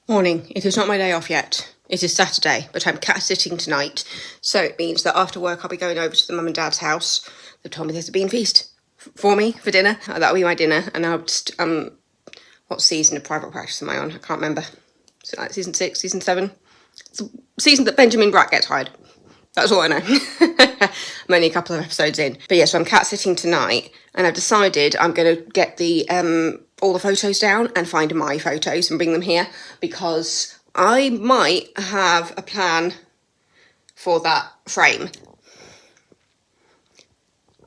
Morning. It is not my day off yet. It is Saturday, but I'm cat sitting tonight, so it means that after work I'll be going over to the mum and dad's house. They've told me there's a bean feast for me for dinner. That'll be my dinner, and I'll just what season of private practice am I on? I can't remember. So like season 6, season 7. It's the season that Benjamin Bratt gets hired. That's all I know. I'm only a couple of episodes in. But yeah, so I'm cat sitting tonight, and I've decided I'm going to get the all the photos down and find my photos and bring them here, because I might have a plan for that frame.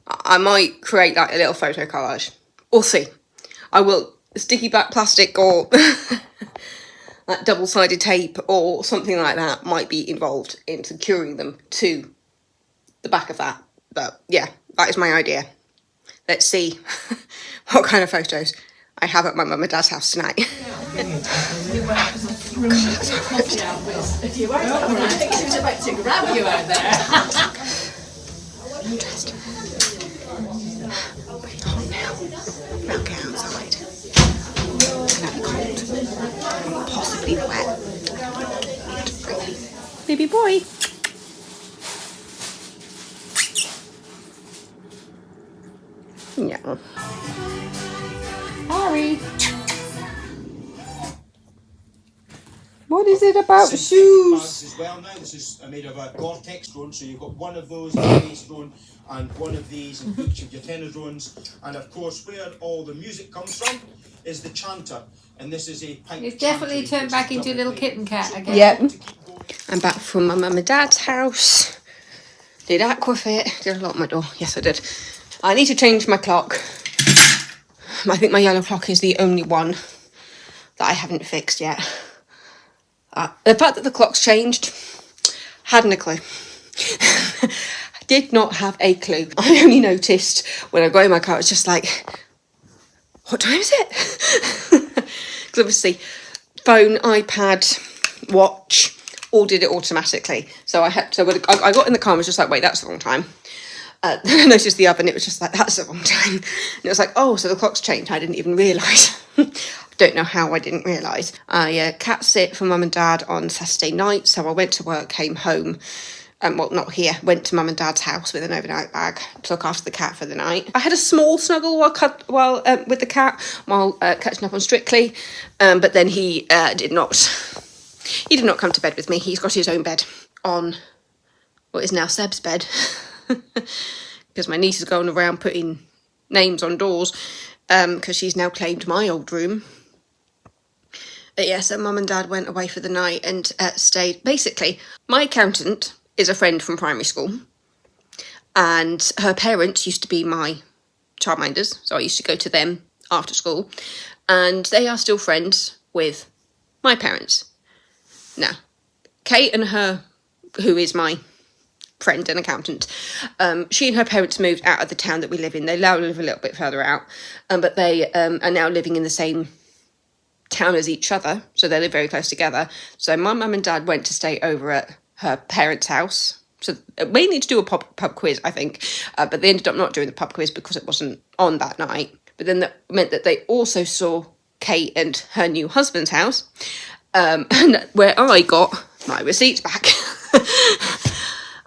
I might create like a little photo collage. We'll see. I will sticky black plastic or like double-sided tape or something like that might be involved in securing them to the back of that. But yeah, that is my idea. Let's see what kind of photos I have at my mum and dad's house tonight. I'll get outside. And I'm cold. Possibly wet. Baby boy. Yeah. Harry. What is it about shoes? As well now, this is made of a Gore-Tex drone, so you've got one of those, a base drone, and one of these in each of your tenor drones. And of course, where all the music comes from is the chanter, and this is a pipe. It's definitely turned back into a little kitten cat again. Yep. I'm back from my mum and dad's house. Did aquafit. Did a lot on my door. Yes, I did. I need to change my clock. I think my yellow clock is the only one that I haven't fixed yet. The fact that the clock's changed, hadn't a clue. Did not have a clue. I only noticed when I got in my car, it was just like, what time is it? Because obviously, phone, iPad, watch, all did it automatically. So I got in the car and was just like, wait, that's the wrong time. I noticed the oven, it was just like, that's the wrong time. And it was like, oh, so the clock's changed. I didn't even realise. Don't know how I didn't realise. I cat sit for mum and dad on Saturday night, so I went to work, came home, well, not here, went to mum and dad's house with an overnight bag to look after the cat for the night. I had a small snuggle with the cat while catching up on Strictly, but then he did not come to bed with me. He's got his own bed on what is now Seb's bed, because my niece is going around putting names on doors, because she's now claimed my old room. But yes, mum and dad went away for the night and stayed. Basically, my accountant is a friend from primary school, and her parents used to be my childminders, so I used to go to them after school, and they are still friends with my parents. Now, Kate and her, who is my friend and accountant, she and her parents moved out of the town that we live in. They now live a little bit further out, but they are now living in the same town as each other, so they live very close together. So my mum and dad went to stay over at her parents' house, so mainly to do a pub quiz, I think, but they ended up not doing the pub quiz because it wasn't on that night. But then that meant that they also saw Kate and her new husband's house, and where I got my receipts back.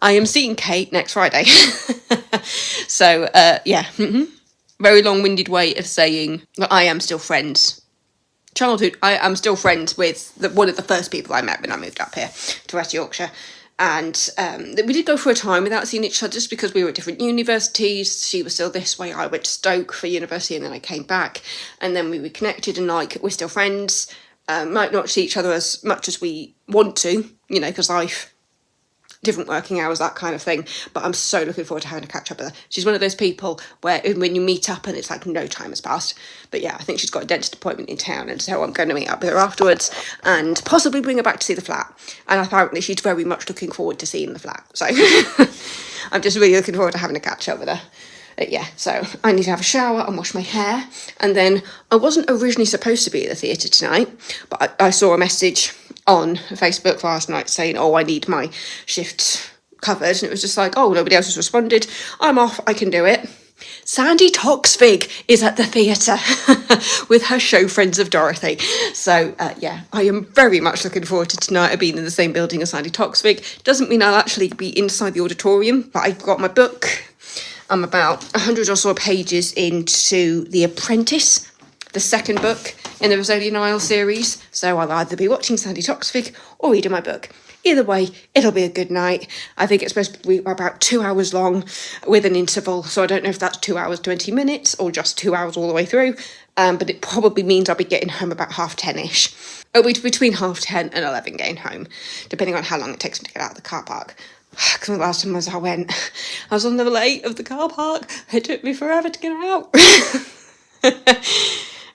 I am seeing Kate next Friday. So, yeah. Very long-winded way of saying that I am still friends. Childhood, I am still friends with one of the first people I met when I moved up here to West Yorkshire. And we did go for a time without seeing each other just because we were at different universities. She was still this way. I went to Stoke for university and then I came back. And then we reconnected and we're still friends. Might not see each other as much as we want to, because life, different working hours, that kind of thing. But I'm so looking forward to having a catch up with her. She's one of those people where when you meet up and it's like no time has passed. But yeah, I think she's got a dentist appointment in town, and so I'm going to meet up with her afterwards and possibly bring her back to see the flat. And apparently she's very much looking forward to seeing the flat. So I'm just really looking forward to having a catch up with her. Yeah, so I need to have a shower and wash my hair. And then I wasn't originally supposed to be at the theatre tonight, but I saw a message on Facebook last night saying, oh, I need my shift covered. And it was just like, oh, nobody else has responded. I'm off, I can do it. Sandi Toksvig is at the theatre with her show Friends of Dorothy. So, yeah, I am very much looking forward to tonight. I've been in the same building as Sandi Toksvig. Doesn't mean I'll actually be inside the auditorium, but I've got my book. I'm about 100 or so pages into The Apprentice, the second book in the Rosalie Niall series. So I'll either be watching Sandi Toksvig or reading my book. Either way, it'll be a good night. I think it's supposed to be about 2 hours long with an interval. So I don't know if that's 2 hours, 20 minutes or just 2 hours all the way through. But it probably means I'll be getting home about 10:30-ish. It'll be between 10:30 and 11 getting home, depending on how long it takes me to get out of the car park. Because the last time I went, I was on level 8 of the car park. It took me forever to get out.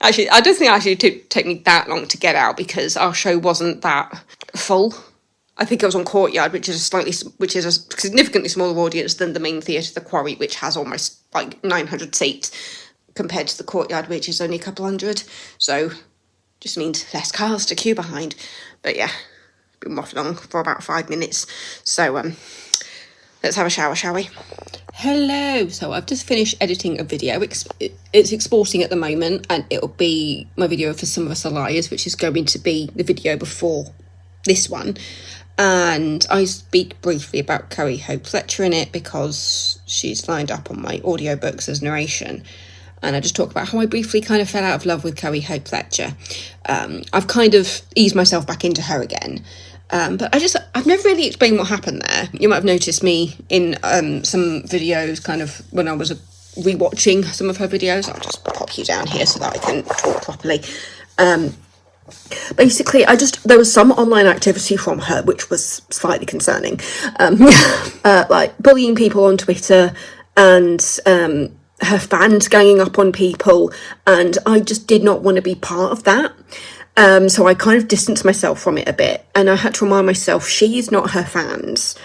Actually, I don't think it did take me that long to get out because our show wasn't that full. I think it was on Courtyard, which is a significantly smaller audience than the main theatre, the Quarry, which has almost like 900 seats, compared to the Courtyard, which is only a couple hundred. So, just means less cars to queue behind. But yeah, been waffling on for about 5 minutes. So, let's have a shower, shall we? Hello. So I've just finished editing a video. It's exporting at the moment, and it'll be my video for Some of Us Are Liars, which is going to be the video before this one. And I speak briefly about Carrie Hope Fletcher in it because she's lined up on my audiobooks as narration. And I just talk about how I briefly kind of fell out of love with Carrie Hope Fletcher. I've kind of eased myself back into her again. But I've never really explained what happened there. You might have noticed me in some videos kind of when I was rewatching some of her videos. I'll just pop you down here so that I can talk properly. Basically, there was some online activity from her which was slightly concerning, like bullying people on Twitter and her fans ganging up on people, and I just did not want to be part of that. So I kind of distanced myself from it a bit, and I had to remind myself she is not her fans.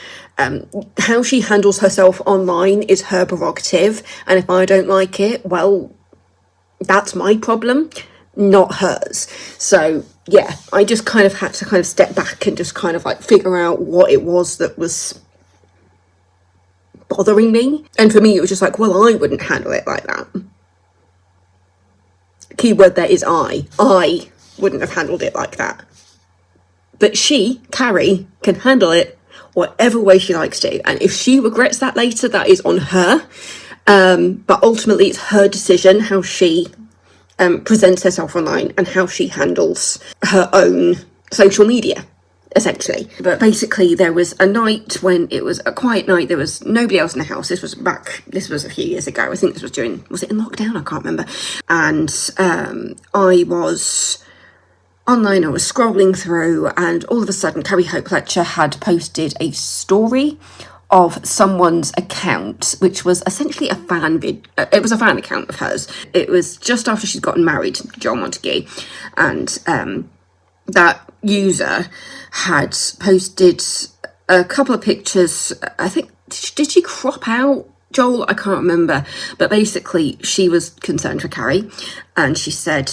How she handles herself online is her prerogative, and if I don't like it, well, that's my problem, not hers. So yeah, I just kind of had to kind of step back and just kind of like figure out what it was that was bothering me. And for me, it was just like, well, I wouldn't handle it like that. Keyword there is I wouldn't have handled it like that. But she, Carrie, can handle it whatever way she likes to. And if she regrets that later, that is on her. But ultimately, it's her decision how she presents herself online and how she handles her own social media, essentially. But basically, there was a night when it was a quiet night. There was nobody else in the house. This was a few years ago. I think this was was it in lockdown? I can't remember. And I was online, I was scrolling through, and all of a sudden Carrie Hope Fletcher had posted a story of someone's account, which was essentially a fan it was a fan account of hers. It was just after she'd gotten married to John Montague, and that user had posted a couple of pictures. I think, did she crop out Joel? I can't remember, but basically she was concerned for Carrie, and she said,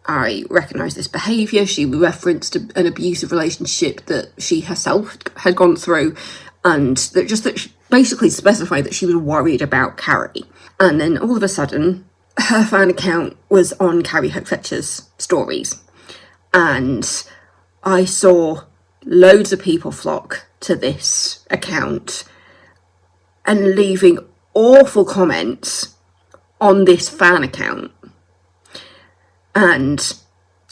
I recognise this behaviour. She referenced an abusive relationship that she herself had gone through, and that she basically specified that she was worried about Carrie. And then all of a sudden, her fan account was on Carrie Hope Fletcher's stories, and I saw loads of people flock to this account and leaving awful comments on this fan account. And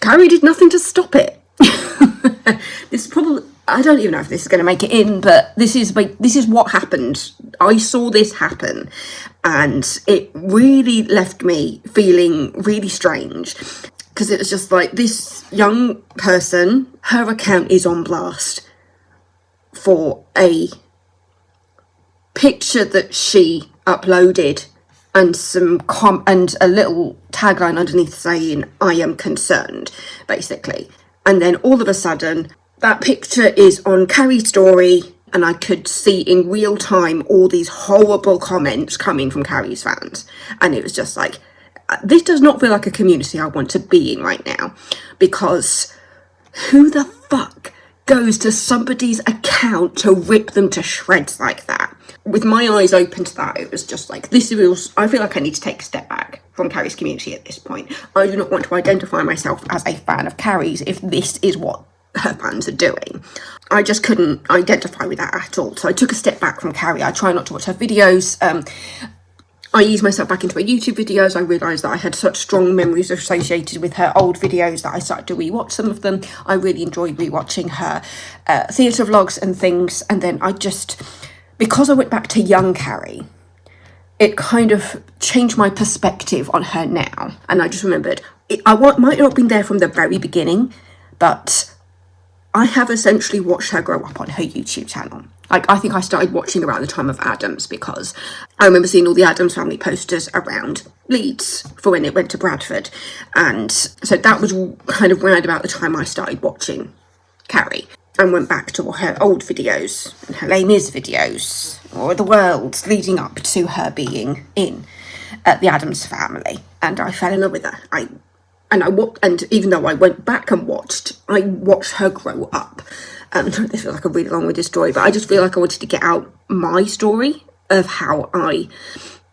Carrie did nothing to stop it. This probably, I don't even know if this is going to make it in, but this is what happened. I saw this happen, and it really left me feeling really strange, because it was just like, this young person, her account is on blast for a picture that she uploaded and and a little tagline underneath saying, I am concerned, basically. And then all of a sudden, that picture is on Carrie's story, and I could see in real time all these horrible comments coming from Carrie's fans. And it was just like, this does not feel like a community I want to be in right now, because who the fuck goes to somebody's account to rip them to shreds like that? with my eyes open to that, it was just like, this is, I feel like I need to take a step back from Carrie's community at this point. I do not want to identify myself as a fan of Carrie's if this is what her fans are doing. I just couldn't identify with that at all. So I took a step back from Carrie. I try not to watch her videos. I eased myself back into her YouTube videos. I realised that I had such strong memories associated with her old videos that I started to rewatch some of them. I really enjoyed rewatching her theatre vlogs and things. And then I just, because I went back to young Carrie, it kind of changed my perspective on her now. And I just remembered, might not have been there from the very beginning, but I have essentially watched her grow up on her YouTube channel. Like, I think I started watching around the time of Addams, because I remember seeing all the Addams Family posters around Leeds for when it went to Bradford. And so that was kind of round about the time I started watching Carrie, and went back to her old videos and her Les Mis videos, or the world leading up to her being in the Addams Family. And I fell in love with her. And even though I went back and I watched her grow up. This feels like a really long-winded story, but I just feel like I wanted to get out my story of how I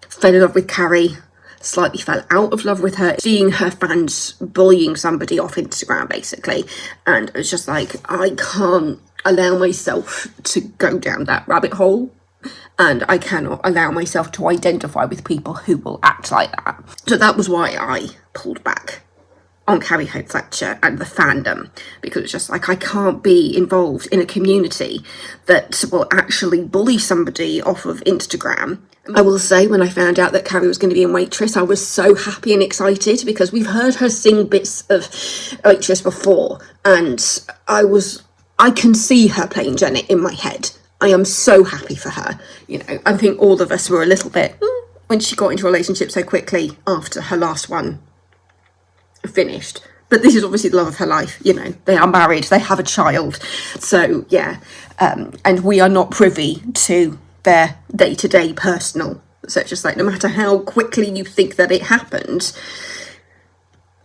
fell in love with Carrie, slightly fell out of love with her, seeing her fans bullying somebody off Instagram, basically. And it was just like, I can't allow myself to go down that rabbit hole. And I cannot allow myself to identify with people who will act like that. So that was why I pulled back on Carrie Hope Fletcher and the fandom, because it's just like, I can't be involved in a community that will actually bully somebody off of Instagram. I will say, when I found out that Carrie was going to be in Waitress, I was so happy and excited, because we've heard her sing bits of Waitress before, and I can see her playing Janet in my head. I am so happy for her. You know, I think all of us were a little bit when she got into a relationship so quickly after her last one finished, but this is obviously the love of her life. You know, they are married, they have a child, so yeah, and we are not privy to their day-to-day personal, so it's just like, no matter how quickly you think that it happened,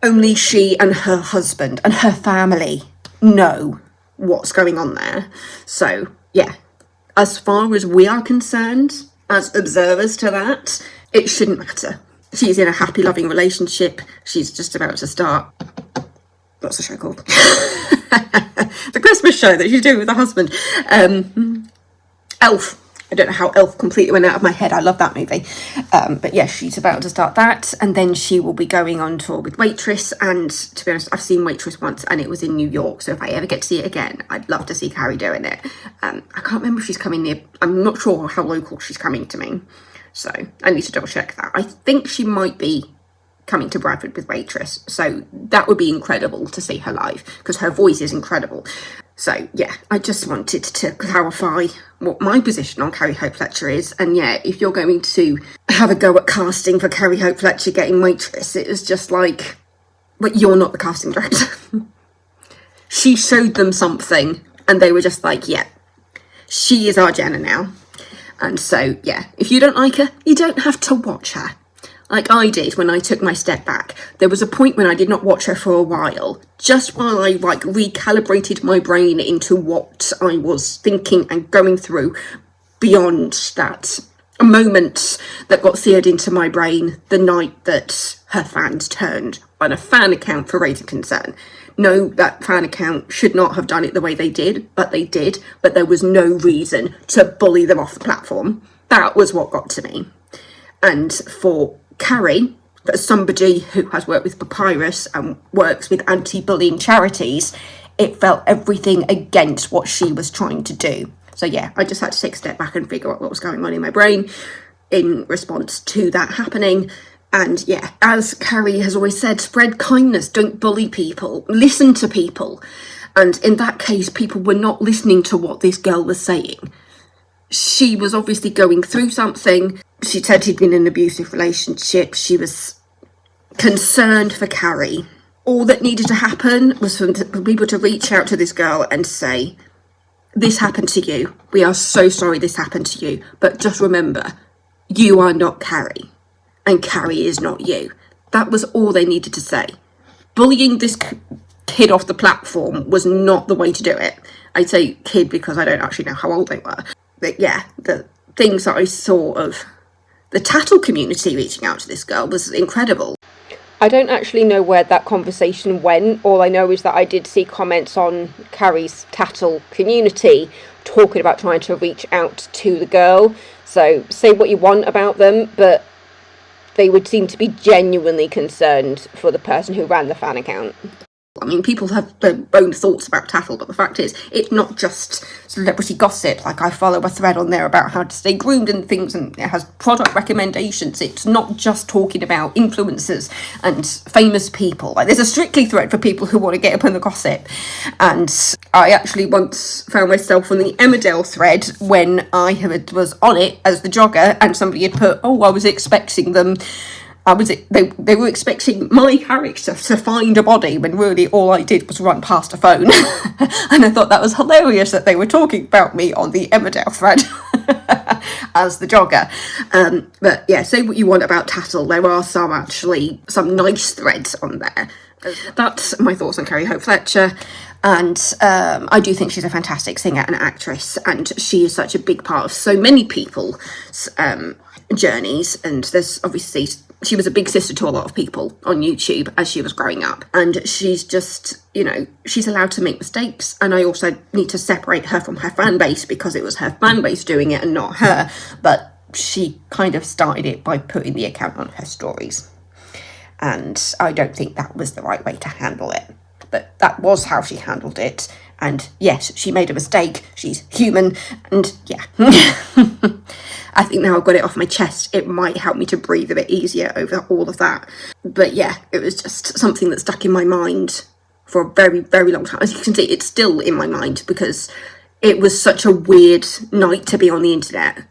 only she and her husband and her family know what's going on there. So yeah, as far as we are concerned, as observers to that, it shouldn't matter. She's in a happy, loving relationship. She's just about to start, what's the show called? The Christmas show that she's doing with her husband. Elf. I don't know how Elf completely went out of my head. I love that movie. But yeah, she's about to start that. And then she will be going on tour with Waitress. And to be honest, I've seen Waitress once and it was in New York. So if I ever get to see it again, I'd love to see Carrie doing it. I can't remember if she's coming near. I'm not sure how local she's coming to me. So I need to double check that. I think she might be coming to Bradford with Waitress. So that would be incredible to see her live, because her voice is incredible. So yeah, I just wanted to clarify what my position on Carrie Hope Fletcher is. And yeah, if you're going to have a go at casting for Carrie Hope Fletcher getting Waitress, it was just like, but you're not the casting director. She showed them something and they were just like, yeah, she is our Jenna now. And so, yeah, if you don't like her, you don't have to watch her. Like I did when I took my step back. There was a point when I did not watch her for a while, just while I recalibrated my brain into what I was thinking and going through beyond that moment that got seared into my brain the night that her fans turned on a fan account for raising concern. No, that fan account should not have done it the way they did, but they did. But there was no reason to bully them off the platform. That was what got to me. And for Carrie, as somebody who has worked with Papyrus and works with anti-bullying charities, it felt everything against what she was trying to do. So yeah, I just had to take a step back and figure out what was going on in my brain in response to that happening. And yeah, as Carrie has always said, spread kindness, don't bully people, listen to people. And in that case, people were not listening to what this girl was saying. She was obviously going through something. She said he'd been in an abusive relationship. She was concerned for Carrie. All that needed to happen was for people to reach out to this girl and say, this happened to you. We are so sorry this happened to you. But just remember, you are not Carrie. And Carrie is not you. That was all they needed to say. Bullying this kid off the platform was not the way to do it. I say kid because I don't actually know how old they were. But yeah, the things that I saw of the tattle community reaching out to this girl was incredible. I don't actually know where that conversation went. All I know is that I did see comments on Carrie's tattle community talking about trying to reach out to the girl. So say what you want about them, but they would seem to be genuinely concerned for the person who ran the fan account. I mean, people have their own thoughts about tattle, but the fact is, it's not just celebrity gossip. Like, I follow a thread on there about how to stay groomed and things, and it has product recommendations. It's not just talking about influencers and famous people. Like, there's a Strictly thread for people who want to get up on the gossip. And I actually once found myself on the Emmerdale thread when I was on it as the jogger, and somebody had put, oh, I was expecting them... They were expecting my character to find a body when really all I did was run past a phone. And I thought that was hilarious that they were talking about me on the Emmerdale thread as the jogger. But yeah, say what you want about tattle. There are some nice threads on there. That's my thoughts on Carrie Hope Fletcher. And I do think she's a fantastic singer and actress, and she is such a big part of so many people's journeys. And there's obviously... she was a big sister to a lot of people on YouTube as she was growing up. And she's just, you know, she's allowed to make mistakes. And I also need to separate her from her fan base because it was her fan base doing it and not her. But she kind of started it by putting the account on her stories. And I don't think that was the right way to handle it. But that was how she handled it. And yes, she made a mistake. She's human. And yeah. I think now I've got it off my chest, it might help me to breathe a bit easier over all of that. But yeah, it was just something that stuck in my mind for a very, very long time. As you can see, it's still in my mind because it was such a weird night to be on the internet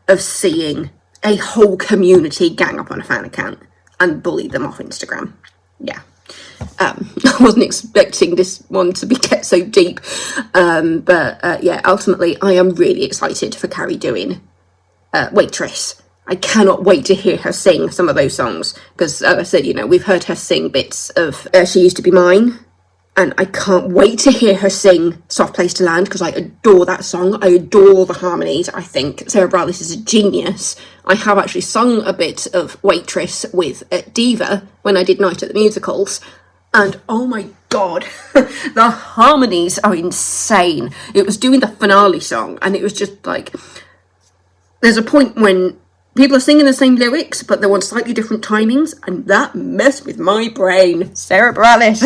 of seeing a whole community gang up on a fan account and bully them off Instagram. Yeah. I wasn't expecting this one to get so deep. But yeah, ultimately, I am really excited for Carrie doing Waitress. I cannot wait to hear her sing some of those songs because, as I said, you know, we've heard her sing bits of She Used to Be Mine, and I can't wait to hear her sing Soft Place to Land because I adore that song. I adore the harmonies. I think Sarah Bareilles is a genius. I have actually sung a bit of Waitress with Diva when I did Night at the Musicals, and oh my god, the harmonies are insane. It was doing the finale song, and it was just like... there's a point when people are singing the same lyrics, but they're on slightly different timings, and that messed with my brain. Sarah Bareilles.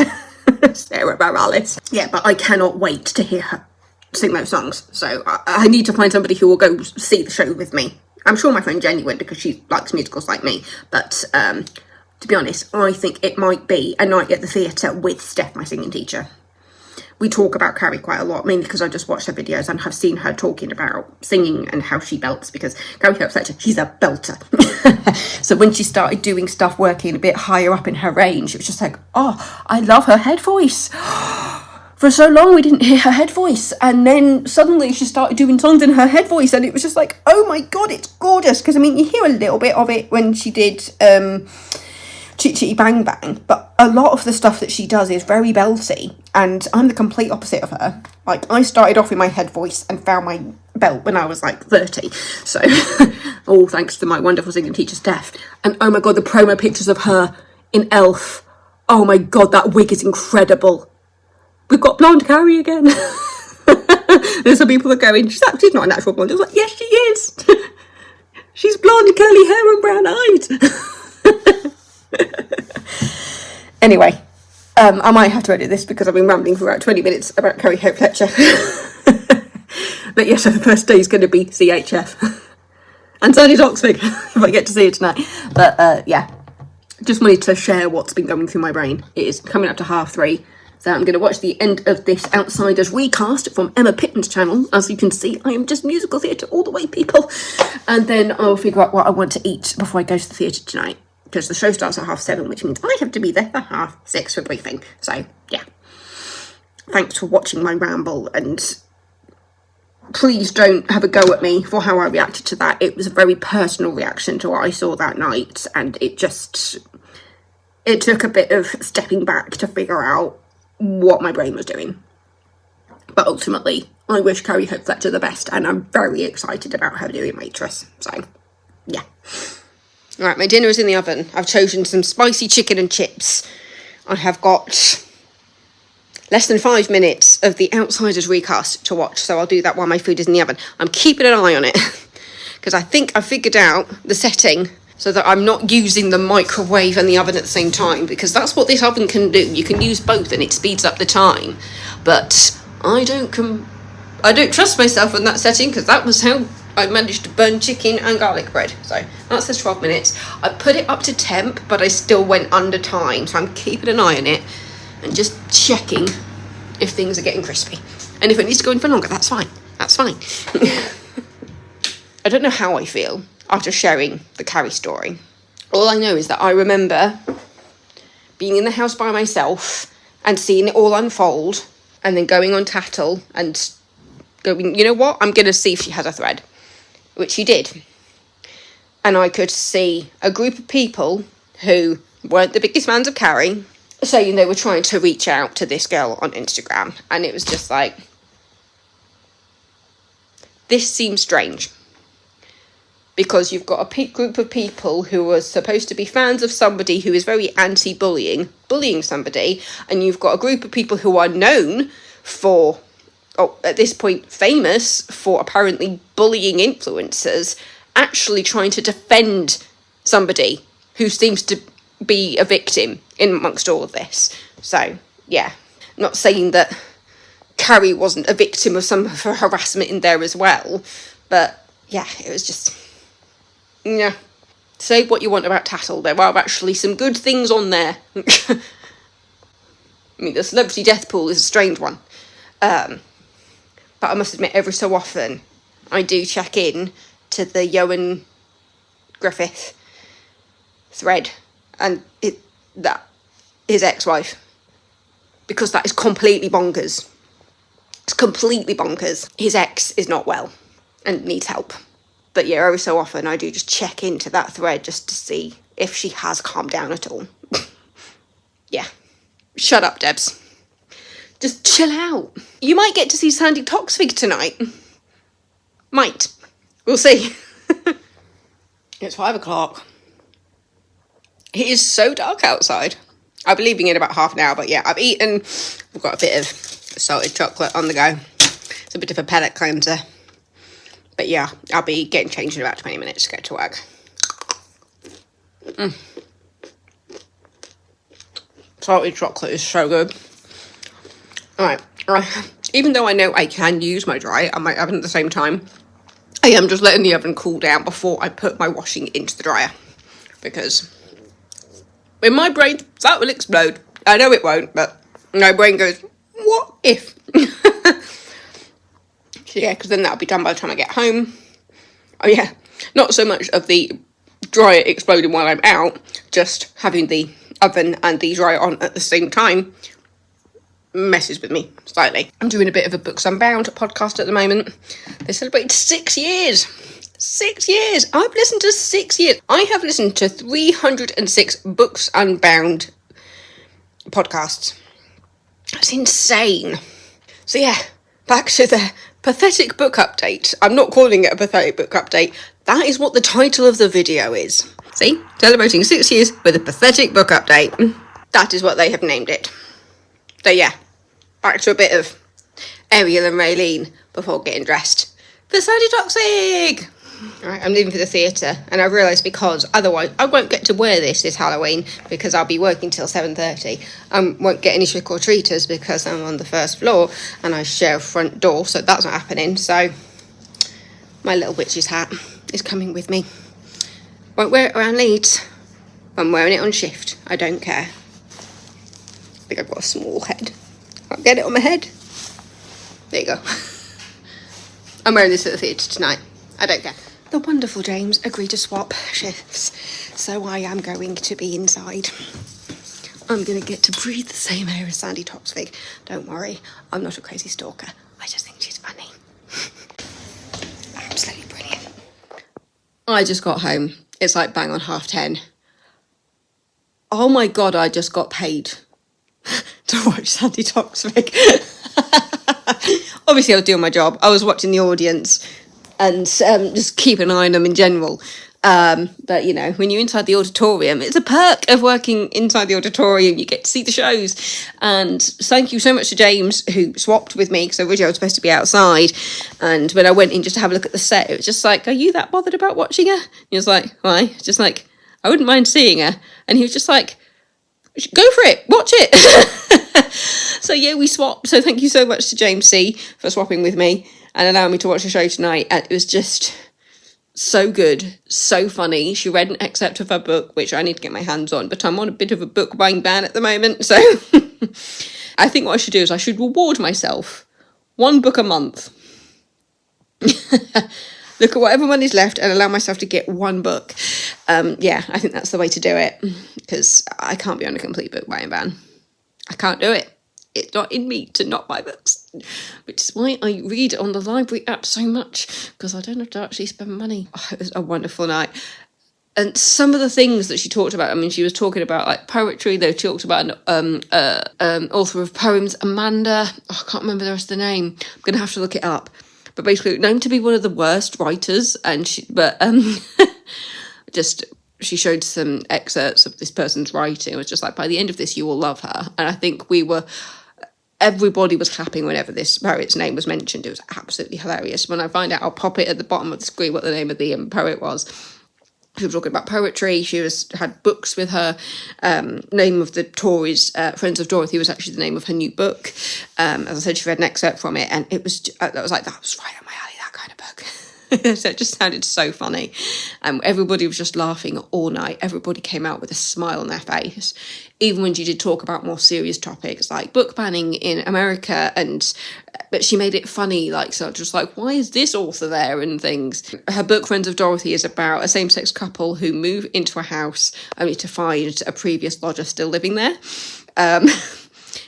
Sarah Bareilles. Yeah, but I cannot wait to hear her sing those songs. So I need to find somebody who will go see the show with me. I'm sure my friend Jenny would because she likes musicals like me. But to be honest, I think it might be a night at the theatre with Steph, my singing teacher. We talk about Carrie quite a lot, mainly because I just watched her videos and have seen her talking about singing and how she belts, because Carrie Hope Fletcher, she's a belter. So when she started doing stuff working a bit higher up in her range, it was just like, oh, I love her head voice. For so long we didn't hear her head voice, and then suddenly she started doing songs in her head voice, and it was just like, oh my god, it's gorgeous. Because I mean, you hear a little bit of it when she did Chitty Chitty Bang Bang, but a lot of the stuff that she does is very belty, and I'm the complete opposite of her. Like, I started off in my head voice and found my belt when I was like 30, so all thanks to my wonderful singing teacher Steph. And oh my god, the promo pictures of her in Elf, oh my god, that wig is incredible. We've got blonde Carrie again. There's some people that are going, she's not a natural blonde. I was like, yes she is. She's blonde, curly hair and brown eyes. Anyway, I might have to edit this because I've been rambling for about 20 minutes about Carrie Hope Fletcher. But yeah, so the first day is going to be CHF. And Sandi Toksvig, if I get to see it tonight. But yeah, just wanted to share what's been going through my brain. It is coming up to 3:30. So I'm going to watch the end of this Outsiders recast from Emma Pitton's channel. As you can see, I am just musical theatre all the way, people. And then I'll figure out what I want to eat before I go to the theatre tonight. Because the show starts at 7:30, which means I have to be there for 6:30 for briefing. So, yeah. Thanks for watching my ramble, and please don't have a go at me for how I reacted to that. It was a very personal reaction to what I saw that night, and it took a bit of stepping back to figure out what my brain was doing. But ultimately, I wish Carrie Hope Fletcher the best, and I'm very excited about her doing Waitress. So, yeah. Right, my dinner is in the oven. I've chosen some spicy chicken and chips. I have got less than 5 minutes of The Outsiders recast to watch, so I'll do that while my food is in the oven. I'm keeping an eye on it, because I think I figured out the setting so that I'm not using the microwave and the oven at the same time, because that's what this oven can do. You can use both and it speeds up the time. But I don't trust myself in that setting, because that was how I managed to burn chicken and garlic bread. So that says 12 minutes. I put it up to temp, but I still went under time. So I'm keeping an eye on it and just checking if things are getting crispy. And if it needs to go in for longer, that's fine. That's fine. I don't know how I feel after sharing the Carrie story. All I know is that I remember being in the house by myself and seeing it all unfold, and then going on Tattle and going, you know what, I'm going to see if she has a thread. Which she did. And I could see a group of people who weren't the biggest fans of Carrie saying they were trying to reach out to this girl on Instagram. And it was just like, this seems strange. Because you've got a group of people who are supposed to be fans of somebody who is very anti-bullying, bullying somebody, and you've got a group of people who are known for, at this point famous for apparently bullying influencers, actually trying to defend somebody who seems to be a victim in amongst all of this. So, yeah. Not saying that Carrie wasn't a victim of some of her harassment in there as well, but yeah, it was just, yeah. Say what you want about Tattle, there are actually some good things on there. I mean, the celebrity death pool is a strange one. But I must admit, every so often, I do check in to the Ioan Griffith thread, and that his ex-wife, because that is completely bonkers. It's completely bonkers. His ex is not well and needs help. But yeah, every so often, I do just check into that thread just to see if she has calmed down at all. Yeah. Shut up, Debs. Just chill out. You might get to see Sandi Toksvig tonight. Might. We'll see. It's 5 o'clock. It is so dark outside. I'll be leaving in about half an hour, but yeah, I've eaten. I've got a bit of salted chocolate on the go. It's a bit of a palate cleanser. But yeah, I'll be getting changed in about 20 minutes to go to work. Salted chocolate is so good. Alright, even though I know I can use my dryer and my oven at the same time, I am just letting the oven cool down before I put my washing into the dryer. Because in my brain, that will explode. I know it won't, but my brain goes, what if? So yeah, because then that'll be done by the time I get home. Oh yeah, not so much of the dryer exploding while I'm out, just having the oven and the dryer on at the same time messes with me slightly. I'm doing a bit of a Books Unbound podcast at the moment. They celebrated 6 years. 6 years. I've listened to 6 years. I have listened to 306 Books Unbound podcasts. That's insane. So yeah, back to the pathetic book update. I'm not calling it a pathetic book update. That is what the title of the video is. See? Celebrating 6 years with a pathetic book update. That is what they have named it. So yeah, back to a bit of Ariel and Raylene before getting dressed for Sandi Toksvig. Alright, I'm leaving for the theatre, and I've realised because otherwise I won't get to wear this Halloween because I'll be working till 7:30. I won't get any trick-or-treaters because I'm on the first floor and I share a front door, so that's not happening. So my little witch's hat is coming with me. Won't wear it around Leeds. I'm wearing it on shift. I don't care. I think I've got a small head. I'll get it on my head. There you go. I'm wearing this at the theatre tonight. I don't care. The wonderful James agreed to swap shifts, so I am going to be inside. I'm going to get to breathe the same air as Sandi Toksvig. Don't worry, I'm not a crazy stalker. I just think she's funny. Absolutely brilliant. I just got home. It's like bang on 10:30. Oh my god, I just got paid to watch Sandi Toksvig. Obviously, I was doing my job. I was watching the audience and just keep an eye on them in general. But, you know, when you're inside the auditorium, it's a perk of working inside the auditorium. You get to see the shows. And thank you so much to James, who swapped with me, because originally I was supposed to be outside. And when I went in just to have a look at the set, it was just like, are you that bothered about watching her? He was like, why? Just like, I wouldn't mind seeing her. And he was just like, go for it, watch it. So yeah, we swapped. So thank you so much to James C for swapping with me and allowing me to watch the show tonight. And it was just so good, so funny. She read an excerpt of her book, which I need to get my hands on, but I'm on a bit of a book buying ban at the moment. So I think what I should do is I should reward myself 1 book a month. Look at whatever money's left and allow myself to get 1 book. Yeah, I think that's the way to do it, because I can't be on a complete book buying ban. I can't do it. It's not in me to not buy books, which is why I read on the library app so much, because I don't have to actually spend money. Oh, it was a wonderful night. And some of the things that she talked about, I mean, she was talking about like poetry. They talked about an author of poems, Amanda. Oh, I can't remember the rest of the name. I'm going to have to look it up. But basically known to be one of the worst writers. And she showed some excerpts of this person's writing. It was just like, by the end of this, you will love her. And I think everybody was clapping whenever this poet's name was mentioned. It was absolutely hilarious. When I find out, I'll pop it at the bottom of the screen what the name of the poet was. She was talking about poetry. She had books with her. Name of the Tories, Friends of Dorothy, was actually the name of her new book. As I said, she read an excerpt from it, and it was that was right up my alley, that kind of book. So it just sounded so funny. Everybody was just laughing all night. Everybody came out with a smile on their face. Even when she did talk about more serious topics like book banning in America, but she made it funny, like, so just like, why is this author there and things. Her book Friends of Dorothy is about a same-sex couple who move into a house only to find a previous lodger still living there.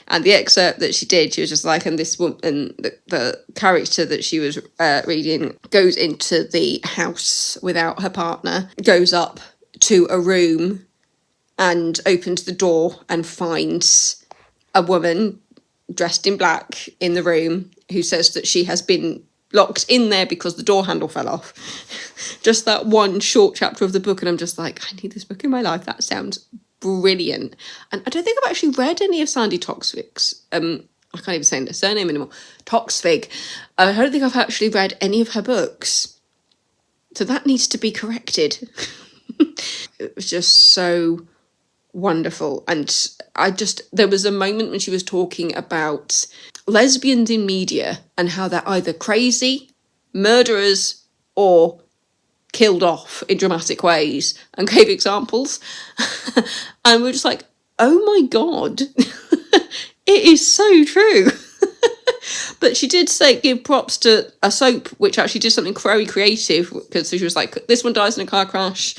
And the excerpt that she did, she was just like, and this woman, the character that she was reading goes into the house without her partner, goes up to a room and opens the door and finds a woman dressed in black in the room who says that she has been locked in there because the door handle fell off. Just that one short chapter of the book, and I'm just like, I need this book in my life. That sounds brilliant. And I don't think I've actually read any of Sandi Toksvig's, I can't even say the surname anymore, Toksvig. I don't think I've actually read any of her books. So that needs to be corrected. It was just so wonderful. And there was a moment when she was talking about lesbians in media and how they're either crazy, murderers, or killed off in dramatic ways, and gave examples. And we're just like, oh my God, it is so true. But she did give props to a soap which actually did something very creative, because she was like, this one dies in a car crash,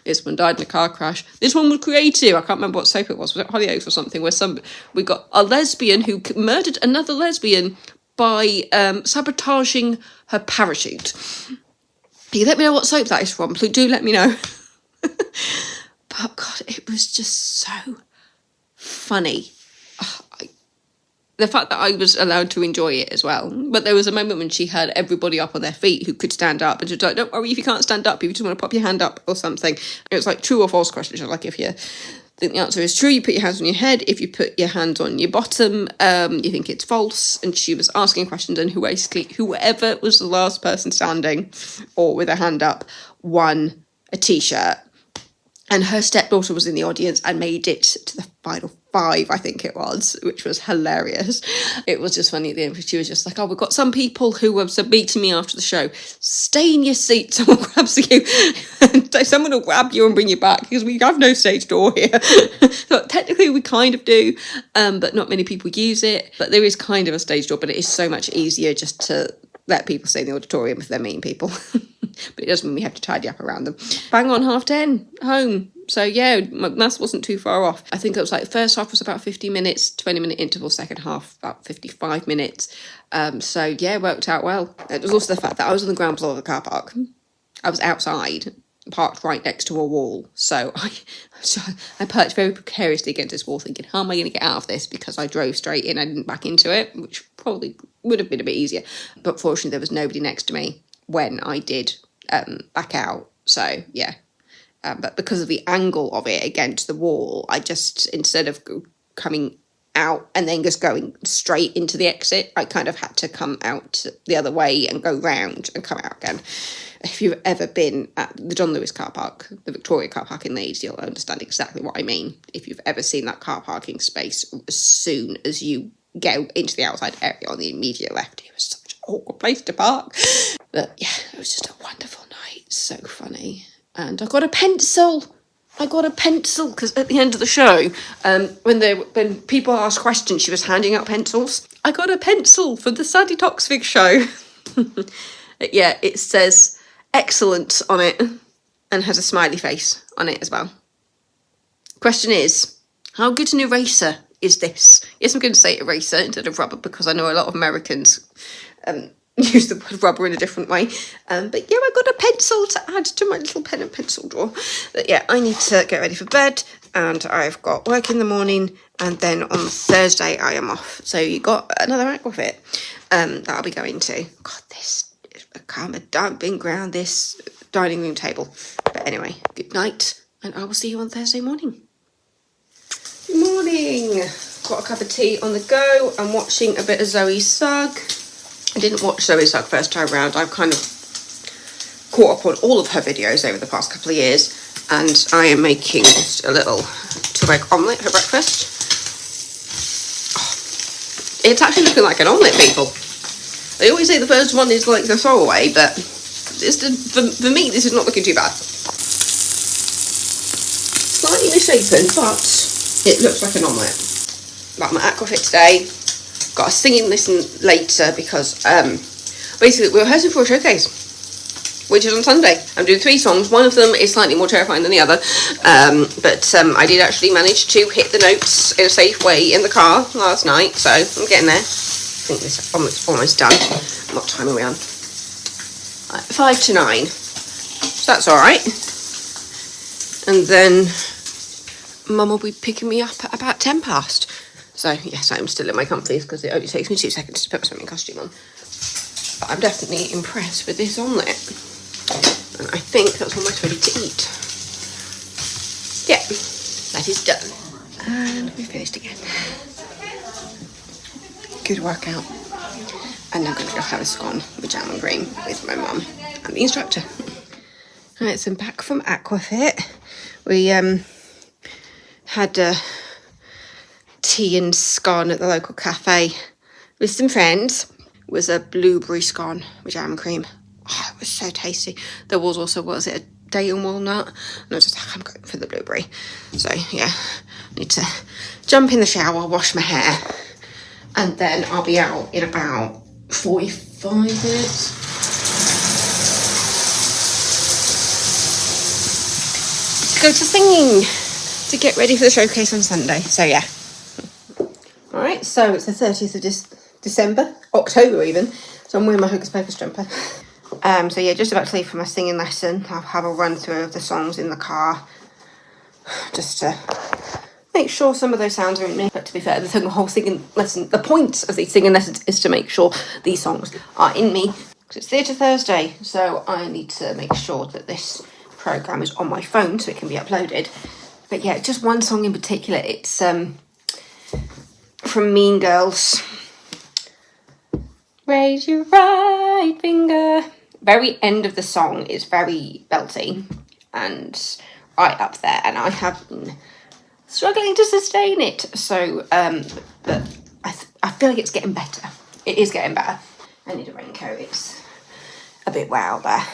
this one died in a car crash, this one was creative. I can't remember what soap it was it Hollyoaks or something, where we got a lesbian who murdered another lesbian by sabotaging her parachute. You let me know what soap that is from. Please do let me know. But God, it was just so funny. The fact that I was allowed to enjoy it as well. But there was a moment when she had everybody up on their feet who could stand up, and she was like, don't worry if you can't stand up, if you just want to pop your hand up or something. It was like true or false questions. Like, if you think the answer is true, you put your hands on your head. If you put your hands on your bottom, you think it's false. And she was asking questions, and whoever was the last person standing or with a hand up won a t-shirt. And her stepdaughter was in the audience and made it to the final 5, I think it was, which was hilarious. It was just funny at the end, because she was just like, oh, we've got some people who were meeting me after the show. Stay in your seat. Someone grabs you. Someone will grab you and bring you back, because we have no stage door here. So technically we kind of do, but not many people use it. But there is kind of a stage door, but it is so much easier just to let people stay in the auditorium if they're meeting people. But it doesn't mean we have to tidy up around them. Bang on 10:30, home. So yeah, my maths wasn't too far off. I think it was like first half was about 50 minutes, 20-minute interval, second half about 55 minutes. So yeah, it worked out well. It was also the fact that I was on the ground floor of the car park. I was outside, parked right next to a wall. So I perched very precariously against this wall, thinking, how am I going to get out of this? Because I drove straight in, I didn't back into it, which probably would have been a bit easier. But fortunately, there was nobody next to me when I did back out. So, yeah. But because of the angle of it against the wall, I just, instead of coming out and then just going straight into the exit, I kind of had to come out the other way and go round and come out again. If you've ever been at the John Lewis car park, the Victoria car park in Leeds, you'll understand exactly what I mean. If you've ever seen that car parking space, as soon as you go into the outside area on the immediate left, it was such an awkward place to park. But yeah, it was just a wonderful night. So funny. And I got a pencil because at the end of the show, when people asked questions, she was handing out pencils. I got a pencil for the Sandi Toksvig show. Yeah, it says excellent on it and has a smiley face on it as well. Question is, how good an eraser is this? Yes, I'm going to say eraser instead of rubber because I know a lot of Americans use the word rubber in a different way. But yeah, I got a pencil to add to my little pen and pencil drawer. But yeah, I need to get ready for bed and I've got work in the morning and then on Thursday I am off. So you got another aquafit that I'll be going to. God, this is a calm dumping ground, this dining room table. But anyway, good night and I will see you on Thursday morning. Good morning. Got a cup of tea on the go. I'm watching a bit of Zoe Sugg. I didn't watch Zoe Sugg first time round. I've kind of caught up on all of her videos over the past couple of years and I am making just a little 2-egg omelette for breakfast. Oh, it's actually looking like an omelette, people. They always say the first one is like the throwaway, but for me this is not looking too bad. Slightly misshapen, but it looks like an omelette. Like my aquafit today. Got a singing lesson later because basically we're rehearsing for a showcase, which is on Sunday. I'm doing 3 songs. One of them is slightly more terrifying than the other, but I did actually manage to hit the notes in a safe way in the car last night, so I'm getting there. I think this almost done. What time are we on? 5 to 9, so that's all right. And then Mum will be picking me up at about 10 past. So, yes, I'm still in my comfies because it only takes me 2 seconds to put my swimming costume on. But I'm definitely impressed with this omelette. And I think that's almost ready to eat. Yeah, that is done. And we finished again. Good workout. And I'm going to go have a scone with jam and cream with my mum and the instructor. Alright, so I'm back from Aquafit. We had tea and scone at the local cafe with some friends. It was a blueberry scone with jam and cream. Oh, it was so tasty. There was also, what was it, a date and walnut? And I was just like, I'm going for the blueberry. So yeah, I need to jump in the shower, wash my hair, and then I'll be out in about 45 minutes. Go to singing to get ready for the showcase on Sunday. So yeah. Alright, so it's the 30th of December, October even, so I'm wearing my Hocus Pocus jumper. So yeah, just about to leave for my singing lesson. I'll have a run through of the songs in the car, just to make sure some of those sounds are in me. But to be fair, the whole singing lesson, the point of these singing lessons is to make sure these songs are in me. Because it's Theatre Thursday, so I need to make sure that this programme is on my phone so it can be uploaded. But yeah, just one song in particular. It's from Mean Girls. Raise your right finger. Very end of the song is very belty and right up there, and I have been struggling to sustain it. So, but I feel like it's getting better. It is getting better. I need a raincoat. It's a bit wet out there.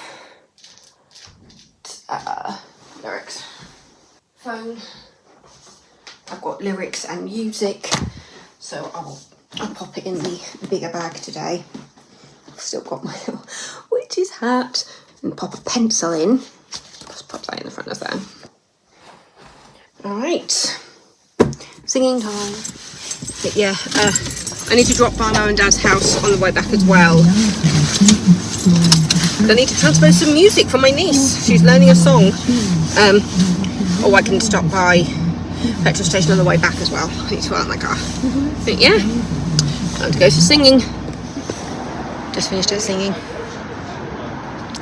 Lyrics. Phone. I've got lyrics and music. So I'll pop it in the bigger bag today. I've still got my little witch's hat and pop a pencil in. Just pop that in the front of there. Alright. Singing time. But yeah, I need to drop by Mum and Dad's house on the way back as well. I need to transfer some music for my niece. She's learning a song. Or I can stop by petrol station on the way back as well. I need to go out in my car. But yeah, time to go to singing. Just finished it singing.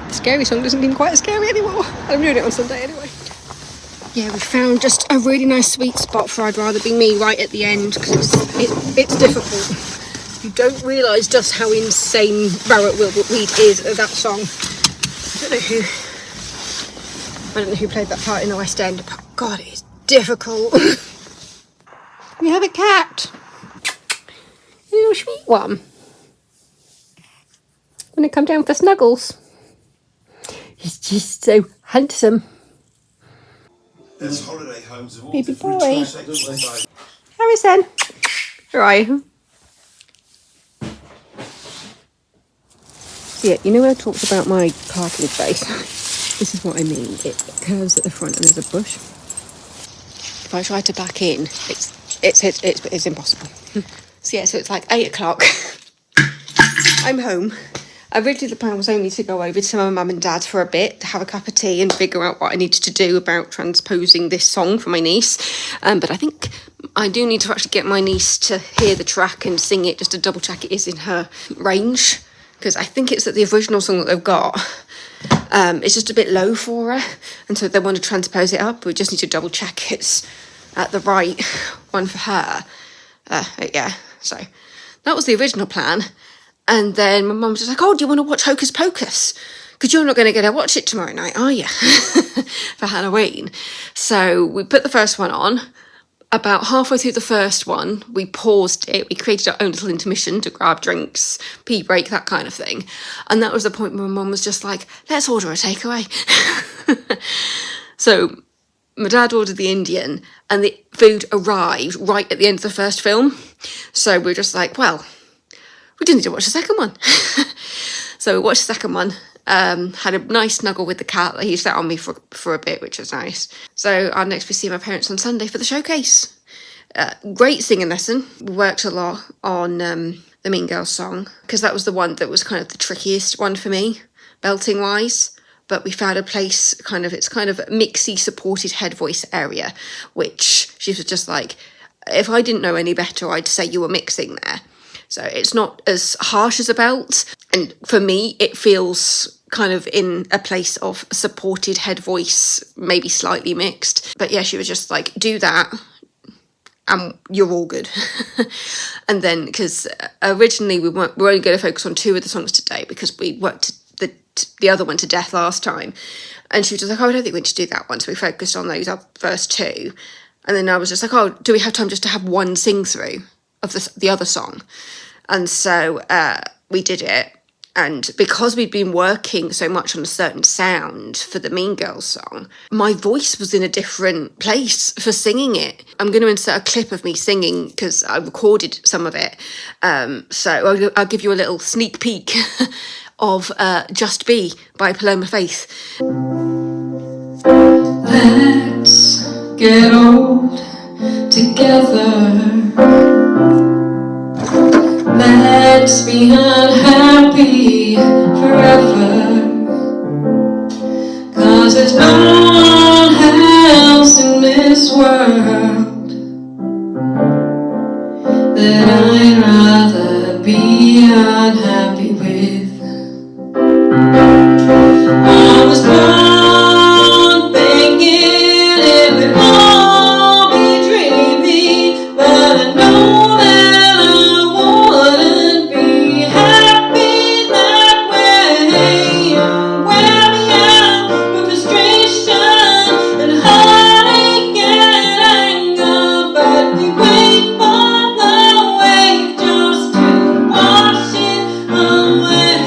The scary song doesn't seem quite as scary anymore. I'm doing it on Sunday anyway. Yeah, we found just a really nice sweet spot for I'd Rather Be Me right at the end, because it's difficult. You don't realise just how insane Barrett Wilbert-Weed is at that song. I don't know who played that part in the West End, but God, it is difficult. We have a cat. A little sweet one. Wanna come down for snuggles? He's just so handsome. There's holiday homes of all Baby different boy. shapes. Harrison. Right. So yeah, you know when I talked about my parking space? This is what I mean. It curves at the front and there's a bush. If I try to back in, it's impossible. So yeah, so it's like 8 o'clock. I'm home. Originally the plan was only to go over to my mum and dad for a bit, to have a cup of tea and figure out what I needed to do about transposing this song for my niece. But I think I do need to actually get my niece to hear the track and sing it, just to double check it is in her range. Because I think it's that the original song that they've got, it's just a bit low for her. And so they want to transpose it up. We just need to double check it's at the right one for her. Yeah, so that was the original plan. And then my mum was just like, oh, do you want to watch Hocus Pocus? Because you're not going to get to watch it tomorrow night, are you? For Halloween. So we put the first one on. About halfway through the first one, we paused it. We created our own little intermission to grab drinks, pee break, that kind of thing. And that was the point where my mum was just like, let's order a takeaway. So my dad ordered the Indian and the food arrived right at the end of the first film. So we were just like, well, we didn't need to watch the second one. So we watched the second one, had a nice snuggle with the cat. He sat on me for a bit, which was nice. So I'll next be seeing my parents on Sunday for the showcase. Great singing lesson. We worked a lot on the Mean Girls song, because that was the one that was kind of the trickiest one for me, belting wise. But we found a place, it's kind of a mixy supported head voice area, which she was just like, if I didn't know any better, I'd say you were mixing there. So it's not as harsh as a belt. And for me, it feels kind of in a place of supported head voice, maybe slightly mixed. But yeah, she was just like, do that and you're all good. And then, because originally we were only going to focus on 2 of the songs today, because we worked the other one to death last time. And she was just like, oh, I don't think we need to do that one. So we focused on those first 2. And then I was just like, oh, do we have time just to have one sing through of the other song? And so we did it. And because we'd been working so much on a certain sound for the Mean Girls song, my voice was in a different place for singing it. I'm going to insert a clip of me singing because I recorded some of it. So I'll give you a little sneak peek of Just Be by Paloma Faith. Let's get old together. Let's be unhappy forever. 'Cause there's no one else in this world that I'd rather be unhappy with. I was born thinking it would all be dreamy, but I know that I wouldn't be happy that way. Wear me out with frustration and heartache and anger, but we wait for the wave just to wash it away.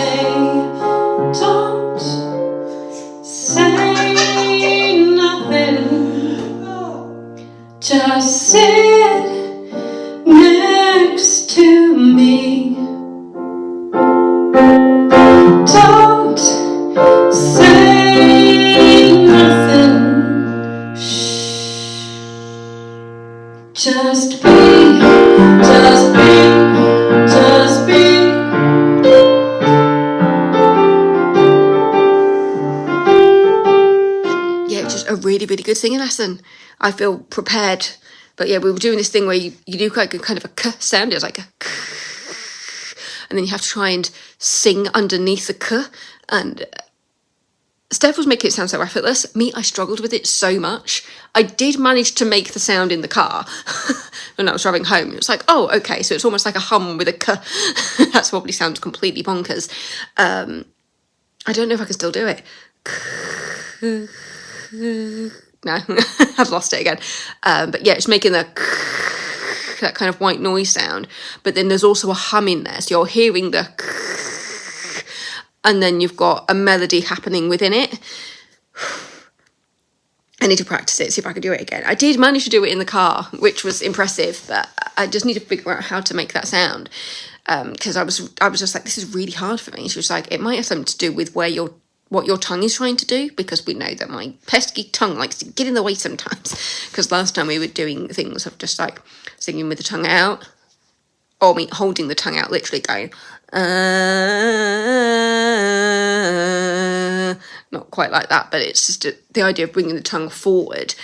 Don't say nothing, just sit next to me. Don't say nothing, shh. Just be, just be, just be. Yeah, it's just a really, really good singing lesson. I feel prepared. But yeah, we were doing this thing where you do quite good kind of a k sound. It was like a k. and then you have to try and sing underneath the k, and Steph was making it sound so effortless. Me, I struggled with it so much. I did manage to make the sound in the car when I was driving home. It was like, oh, okay, so it's almost like a hum with a k. That probably sounds completely bonkers. I don't know if I can still do it. No, I've lost it again. But yeah, it's making that kind of white noise sound. But then there's also a hum in there, so you're hearing the and then you've got a melody happening within it. I need to practice it, see if I can do it again. I did manage to do it in the car, which was impressive, but I just need to figure out how to make that sound. Because I was just like, this is really hard for me. She was like, it might have something to do with what your tongue is trying to do, because we know that my pesky tongue likes to get in the way sometimes. Because last time we were doing things of just like singing with the tongue out, or me holding the tongue out, literally going, not quite like that, but it's just the idea of bringing the tongue forward.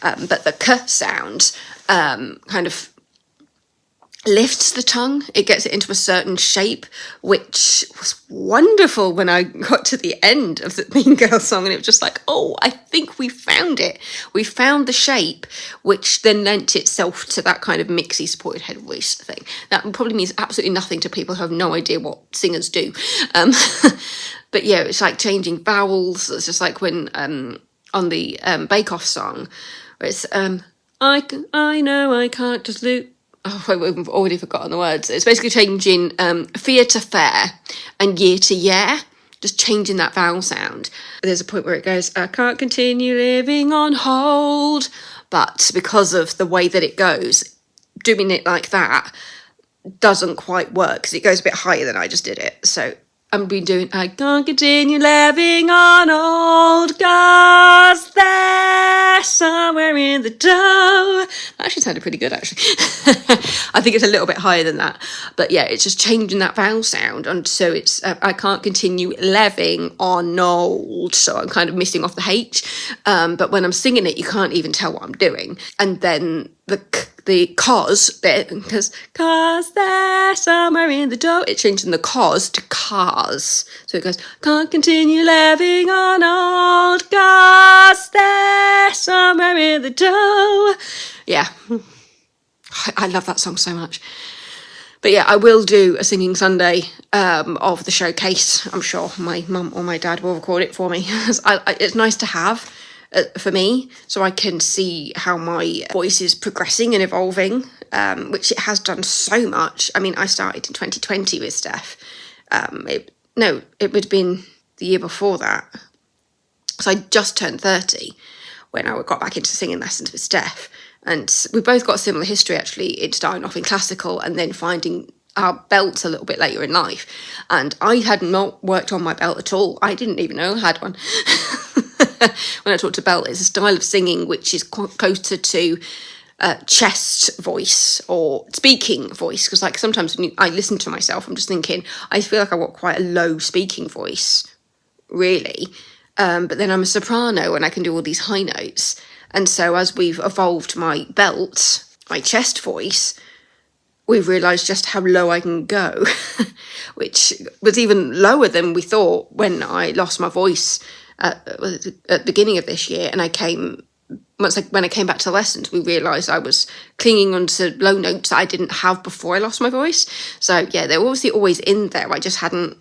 But the k sound kind of lifts the tongue. It gets it into a certain shape, which was wonderful when I got to the end of the Mean Girl song, and it was just like, oh, I think we found it. We found the shape, which then lent itself to that kind of mixy supported head voice thing. That probably means absolutely nothing to people who have no idea what singers do. But yeah, it's like changing vowels. It's just like when on the Bake Off song, where it's I know I can't just lose. Oh, I've already forgotten the words. It's basically changing fear to fair and year to year, just changing that vowel sound. There's a point where it goes, I can't continue living on hold. But because of the way that it goes, doing it like that doesn't quite work, because it goes a bit higher than I just did it. So I'm been doing, I can't continue living on old, 'cause there somewhere in the dough. That actually sounded pretty good, actually. I think it's a little bit higher than that. But yeah, it's just changing that vowel sound. And so it's, I can't continue living on old. So I'm kind of missing off the H. But when I'm singing it, you can't even tell what I'm doing. And then the cause bit, because there somewhere in the dough, it's changing the cause to cars. So it goes, can't continue living on old, 'cause there somewhere in the dough. Yeah, I love that song so much. But yeah, I will do a singing Sunday of the showcase. I'm sure my mum or my dad will record it for me. It's nice to have for me, so I can see how my voice is progressing and evolving, which it has done so much. I mean, I started in 2020 with Steph. It would have been the year before that. So I just turned 30 when I got back into singing lessons with Steph. And we both got a similar history, actually, in starting off in classical and then finding our belts a little bit later in life. And I had not worked on my belt at all. I didn't even know I had one. When I talk to belt, it's a style of singing which is closer to chest voice or speaking voice. Because like sometimes when I listen to myself, I'm just thinking, I feel like I've got quite a low speaking voice, really. But then I'm a soprano and I can do all these high notes. And so as we've evolved my belt, my chest voice, we've realised just how low I can go, which was even lower than we thought when I lost my voice at the beginning of this year. And when I came back to lessons, we realised I was clinging onto low notes that I didn't have before I lost my voice. So yeah, they're obviously always in there. I just hadn't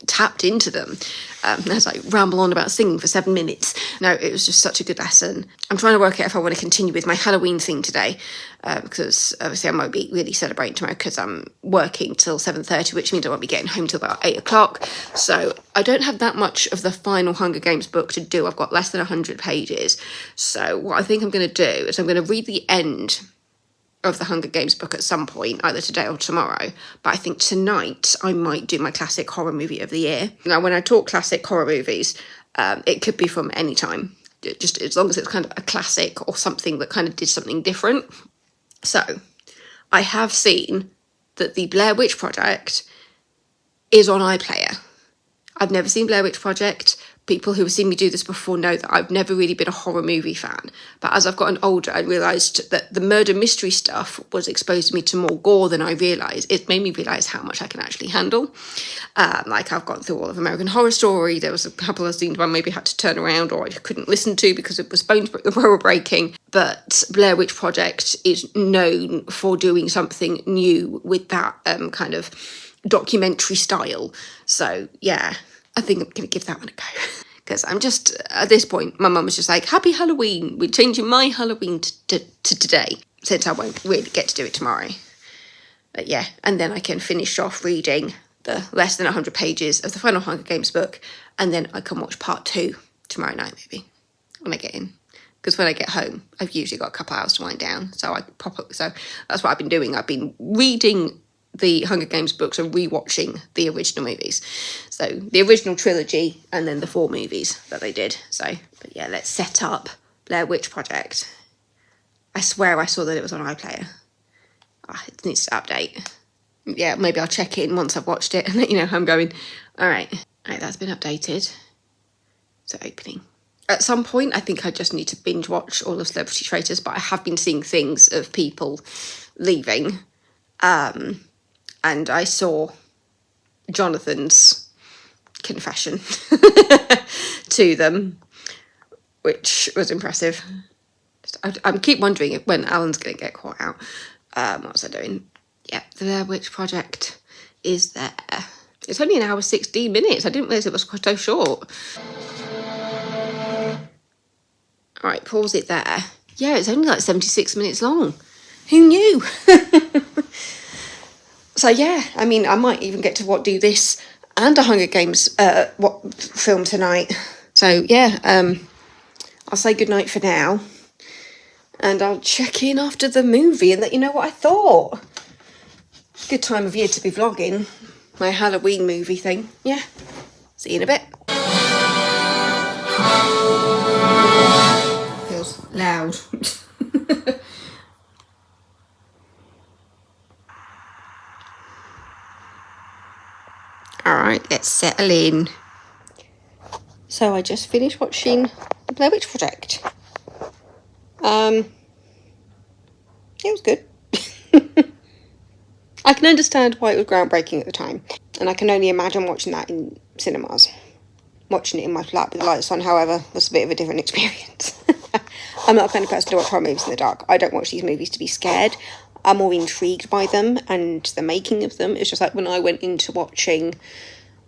tapped into them. As I ramble on about singing for 7 minutes. No, it was just such a good lesson. I'm trying to work out if I want to continue with my Halloween thing today, because obviously I won't be really celebrating tomorrow because I'm working till 7:30, which means I won't be getting home till about 8 o'clock. So I don't have that much of the final Hunger Games book to do. I've got less than 100 pages. So what I think I'm going to do is I'm going to read the end of the Hunger Games book at some point, either today or tomorrow. But I think tonight I might do my classic horror movie of the year. Now, when I talk classic horror movies, it could be from any time, just as long as it's kind of a classic or something that kind of did something different. So I have seen that the Blair Witch Project is on iPlayer. I've never seen Blair Witch Project, people who have seen me do this before know that I've never really been a horror movie fan. But as I've gotten older, I realised that the murder mystery stuff was exposing me to more gore than I realised. It made me realise how much I can actually handle. Like, I've gone through all of American Horror Story. There was a couple of scenes where I maybe had to turn around or I couldn't listen to because it was bones that were breaking. But Blair Witch Project is known for doing something new with that kind of documentary style. So, yeah, I think I'm going to give that one a go. Because I'm just, at this point, my mum was just like, happy Halloween. We're changing my Halloween to today, since I won't really get to do it tomorrow. But yeah, and then I can finish off reading the less than 100 pages of the final Hunger Games book, and then I can watch part 2 tomorrow night, maybe, when I get in. Because when I get home, I've usually got a couple of hours to wind down, so I pop up. So that's what I've been doing. I've been reading the Hunger Games books and rewatching the original movies. So the original trilogy and then the 4 movies that they did. So, but yeah, let's set up Blair Witch Project. I swear I saw that it was on iPlayer. It needs to update. Yeah, maybe I'll check in once I've watched it and let you know how I'm going. All right, that's been updated. So opening. At some point, I think I just need to binge watch all of Celebrity Traitors, but I have been seeing things of people leaving. And I saw Jonathan's confession to them, which was impressive. I keep wondering when Alan's going to get caught out. What was I doing? Yeah, the Blair Witch Project is there. It's only an hour 16 minutes. I didn't realise it was quite so short. All right, pause it there. Yeah, it's only like 76 minutes long. Who knew? So yeah, I mean, I might even get to do this and a Hunger Games film tonight. So yeah, I'll say goodnight for now. And I'll check in after the movie and let you know what I thought. Good time of year to be vlogging. My Halloween movie thing. Yeah. See you in a bit. Feels loud. Alright, let's settle in. So I just finished watching The Blair Witch Project. It was good. I can understand why it was groundbreaking at the time, and I can only imagine watching that in cinemas. Watching it in my flat with the lights on, however, was a bit of a different experience. I'm not the kind of person to watch horror movies in the dark. I don't watch these movies to be scared. I'm more intrigued by them and the making of them. It's just like when I went into watching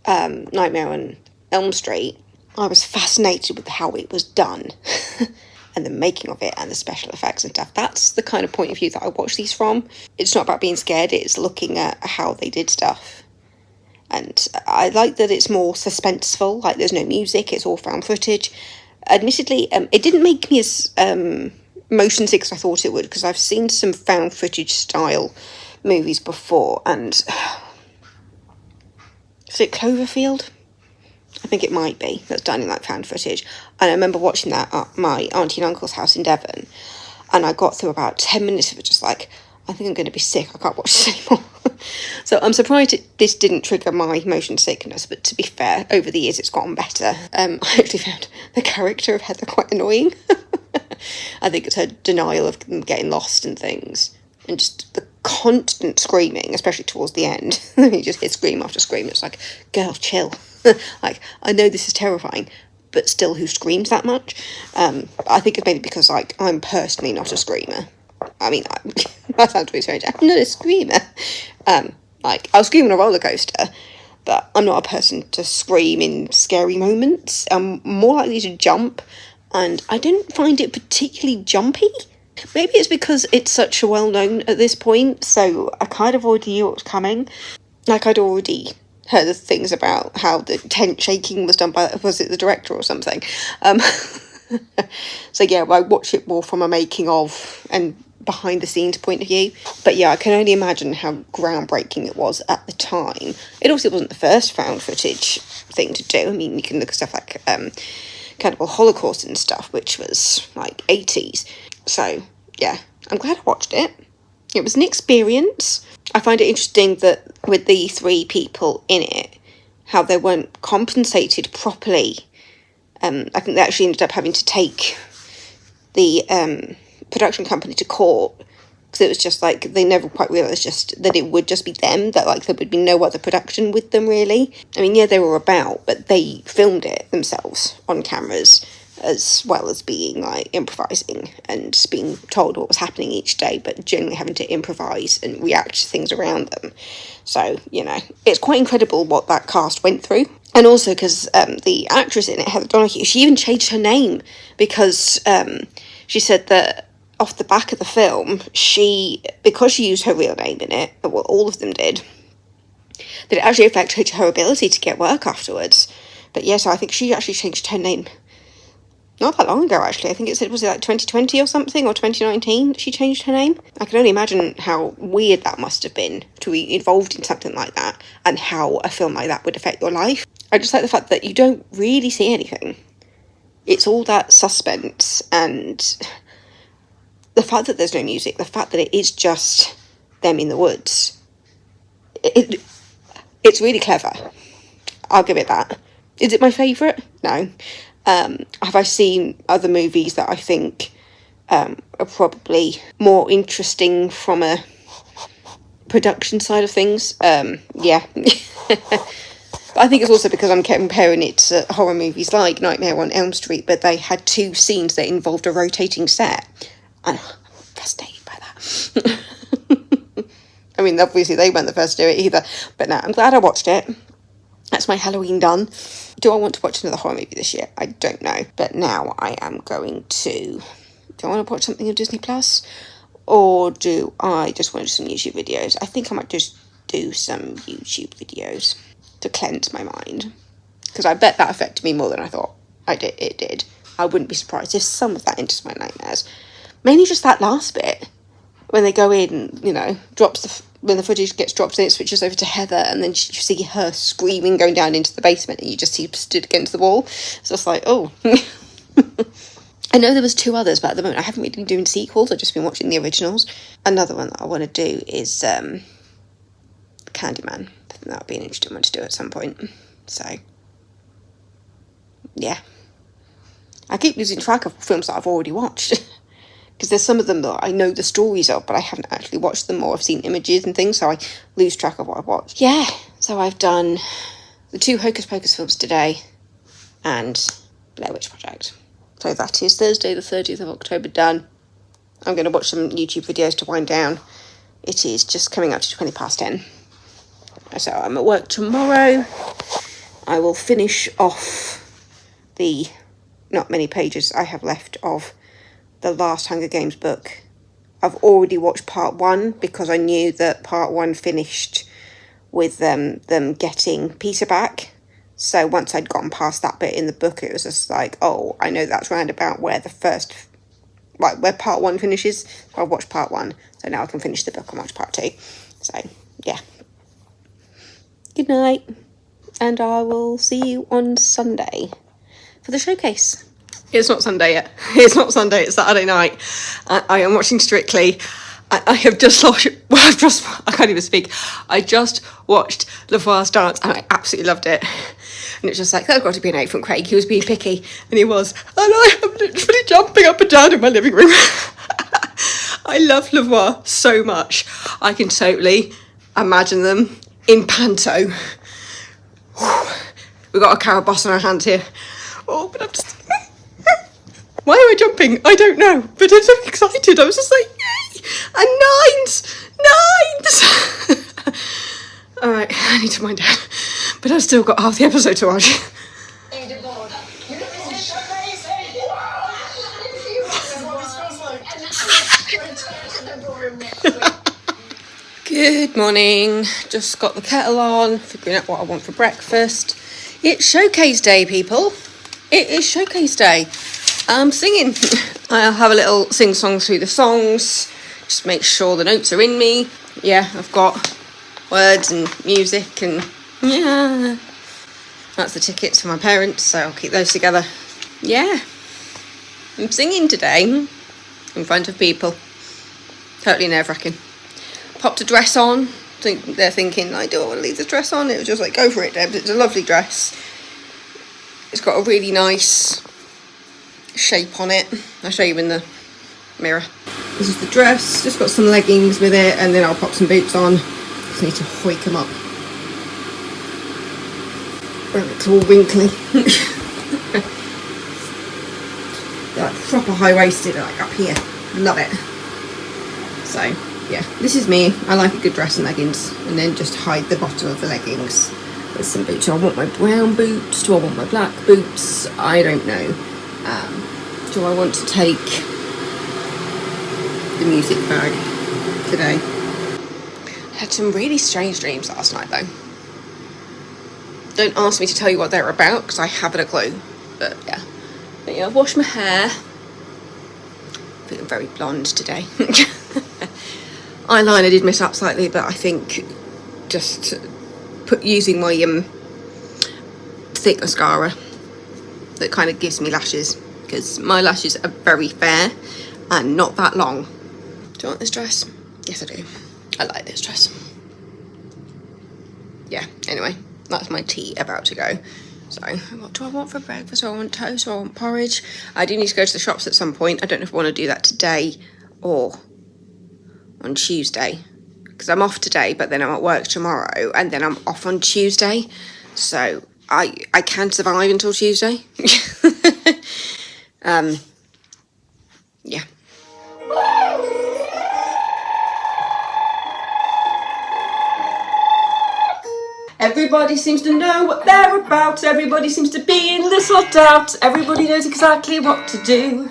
Nightmare on Elm Street, I was fascinated with how it was done. And the making of it and the special effects and stuff. That's the kind of point of view that I watch these from. It's not about being scared, it's looking at how they did stuff. And I like that it's more suspenseful, like there's no music, it's all found footage. Admittedly, it didn't make me as motion sick as I thought it would, because I've seen some found footage style movies before, and is it Cloverfield? I think it might be, that's done in like found footage. And I remember watching that at my auntie and uncle's house in Devon, and I got through about 10 minutes of it just like, I think I'm going to be sick, I can't watch this anymore. So I'm surprised this didn't trigger my motion sickness, but to be fair, over the years it's gotten better. I actually found the character of Heather quite annoying. I think it's her denial of getting lost and things, and just the constant screaming, especially towards the end. You just hear scream after scream, it's like, girl, chill. Like, I know this is terrifying, but still, who screams that much? I think it's maybe because, like, I'm personally not a screamer. I mean, that sounds really strange. I'm not a screamer. Like, I'll scream on a roller coaster, but I'm not a person to scream in scary moments. I'm more likely to jump, and I didn't find it particularly jumpy. Maybe it's because it's such a well-known at this point, so I kind of already knew what was coming. Like, I'd already heard the things about how the tent shaking was done by, was it the director or something? So yeah, I watch it more from a making of and behind the scenes point of view. But yeah, I can only imagine how groundbreaking it was at the time. It also wasn't the first found footage thing to do. I mean, you can look at stuff like Cannibal Holocaust and stuff, which was like 80s. So yeah, I'm glad I watched it. It was an experience. I find it interesting that with the 3 people in it, how they weren't compensated properly I think they actually ended up having to take the production company to court, because it was just like they never quite realised just that it would just be them, that like there would be no other production with them really. I mean, yeah, they were about, but they filmed it themselves on cameras, as well as being like improvising and being told what was happening each day, but generally having to improvise and react to things around them. So, you know, it's quite incredible what that cast went through. And also because the actress in it, Heather Donahue, she even changed her name because she said that off the back of the film, because she used her real name in it, well, all of them did, that it actually affected her ability to get work afterwards. But yeah, so I think she actually changed her name not that long ago, actually. I think was it like 2020 or something, or 2019 she changed her name. I can only imagine how weird that must have been to be involved in something like that, and how a film like that would affect your life. I just like the fact that you don't really see anything. It's all that suspense, and the fact that there's no music, the fact that it is just them in the woods. It's really clever. I'll give it that. Is it my favourite? No. Have I seen other movies that I think are probably more interesting from a production side of things? Yeah. But I think it's also because I'm comparing it to horror movies like Nightmare on Elm Street, but they had 2 scenes that involved a rotating set. And I'm fascinated by that. I mean, obviously they weren't the first to do it either. But no, I'm glad I watched it. That's my Halloween done. Do I want to watch another horror movie this year? I don't know. But now I am going to... Do I want to watch something on Disney Plus? Or do I just want to do some YouTube videos? I think I might just do some YouTube videos to cleanse my mind. Because I bet that affected me more than I thought it did. I wouldn't be surprised if some of that enters my nightmares. Mainly just that last bit. When they go in, you know, when the footage gets dropped and it switches over to Heather, and then you see her screaming going down into the basement, and you just see her stood against the wall. So it's like, oh. I know there was 2 others, but at the moment I haven't really been doing sequels. I've just been watching the originals. Another one that I want to do is Candyman. I think that would be an interesting one to do at some point. So, yeah. I keep losing track of films that I've already watched. Because there's some of them that I know the stories of, but I haven't actually watched them, or I've seen images and things, so I lose track of what I've watched. Yeah, so I've done the 2 Hocus Pocus films today, and Blair Witch Project. So that is Thursday the 30th of October done. I'm going to watch some YouTube videos to wind down. It is just coming up to 10:20. So I'm at work tomorrow. I will finish off the not many pages I have left of the last Hunger Games book. I've already watched part 1 because I knew that part 1 finished with them getting Peter back. So once I'd gotten past that bit in the book, it was just like, oh, I know that's round about where where part 1 finishes. So I've watched part 1, so now I can finish the book and watch part 2. So, yeah. Good night, and I will see you on Sunday for the showcase. It's not Sunday yet. It's not Sunday, it's Saturday night. I am watching Strictly. I have just watched... Well, I can't even speak. I just watched LeVoir's dance, and I absolutely loved it. And it's just like, that's got to be an 8 from Craig. He was being picky, and he was. And I am literally jumping up and down in my living room. I love LeVoir so much. I can totally imagine them in panto. We've got a carrot boss on our hands here. Oh, but I'm just... Why am I jumping? I don't know. But I'm so excited. I was just like, yay! And 9s! Alright, I need to wind down. But I've still got half the episode to watch. Good morning. Just got the kettle on, figuring out what I want for breakfast. It's showcase day, people. It is showcase day. I'm singing. I'll have a little sing-song through the songs. Just make sure the notes are in me. Yeah, I've got words and music and yeah. That's the tickets for my parents, so I'll keep those together. Yeah. I'm singing today in front of people. Totally nerve-wracking. Popped a dress on. They're thinking, I don't want to leave the dress on. It was just like, go for it, Deb. It's a lovely dress. It's got a really nice shape on it. I'll show you in the mirror. This is the dress, just got some leggings with it, and then I'll pop some boots on. Just need to hoik them up. Oh, it's all wrinkly. They're like proper high-waisted, like up here. Love it. So, yeah, this is me. I like a good dress and leggings, and then just hide the bottom of the leggings with some boots. Do I want my brown boots? Do I want my black boots? I don't know. Do I want to take the music bag today? I had some really strange dreams last night, though. Don't ask me to tell you what they're about, because I haven't a clue. But yeah, I've washed my hair. Feeling very blonde today. Eyeliner did miss up slightly, but I think just using my thick mascara that kind of gives me lashes, because my lashes are very fair and not that long. Do you want this dress? Yes, I do. I like this dress. Yeah, anyway, that's my tea about to go. So, what do I want for breakfast? Do I want toast? Do I want porridge? I do need to go to the shops at some point. I don't know if I want to do that today or on Tuesday, because I'm off today, but then I'm at work tomorrow, and then I'm off on Tuesday. So, I can survive until Tuesday. Yeah. Everybody seems to know what they're about. Everybody seems to be in little doubt. Everybody knows exactly what to do.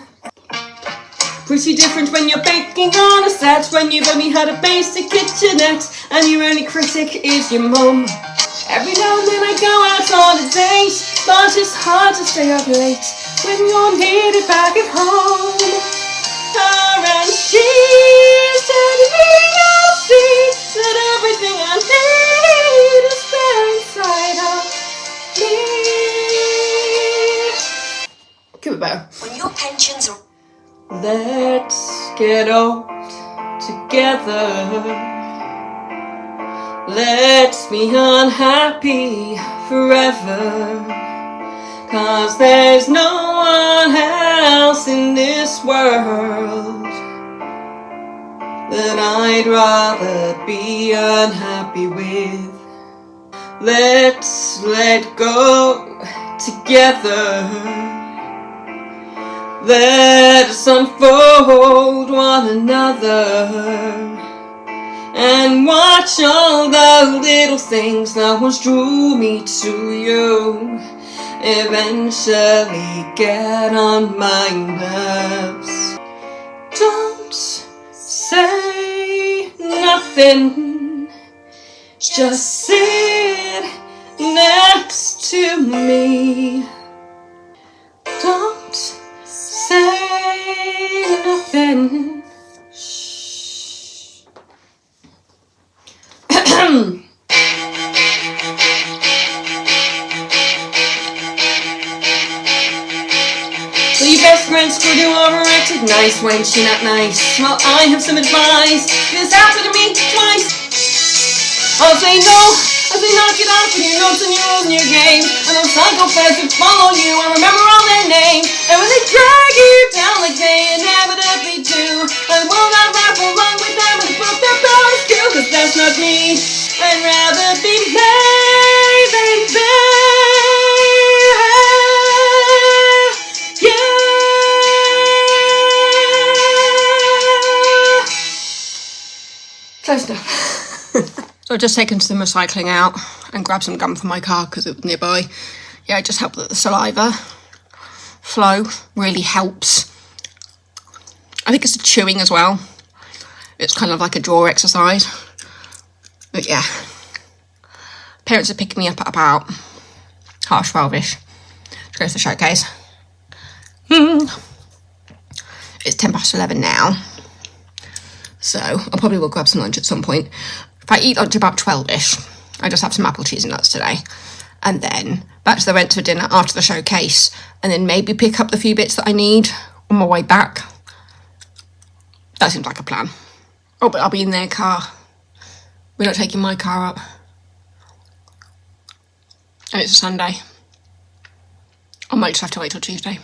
Pretty different when you're baking on a set, when you've only had a basic kitchenette and your only critic is your mum. Every now and then I go out on a date, but it's hard to stay up late when you're needed back at home. Her and she's telling me I'll see that everything I need is there inside of me. Give it better. When your pensions are... Let's get old together. Let's be unhappy forever, 'cause there's no one else in this world that I'd rather be unhappy with. Let's let go together. Let us unfold one another and watch all the little things that once drew me to you eventually get on my nerves. Don't say nothing, just sit next to me. Don't say nothing. Shh. So your best friend screwed you over, acted nice when she not nice. Well, I have some advice. This happened to me twice. I'll say no, I'll say knock it off with your notes and your rules and your games. And those psychopaths who follow you, I remember all their names. And when they drag you down like they inevitably do, I will not rap along with them when they put their powers to, 'cause that's not me. I'd rather be baby. Yeah. Close enough. So I've just taken some recycling out and grabbed some gum from my car because it was nearby. Yeah, it just helped that the saliva flow really helps. I think it's the chewing as well. It's kind of like a jaw exercise. But yeah, parents are picking me up at about 12:30ish to go to the showcase. It's 11:10 now. So I probably will grab some lunch at some point. If I eat lunch about 12:ish, I just have some apple cheese and nuts today. And then back to the rent for dinner after the showcase. And then maybe pick up the few bits that I need on my way back. That seems like a plan. Oh, but I'll be in their car. We're not taking my car up. And it's a Sunday. I might just have to wait till Tuesday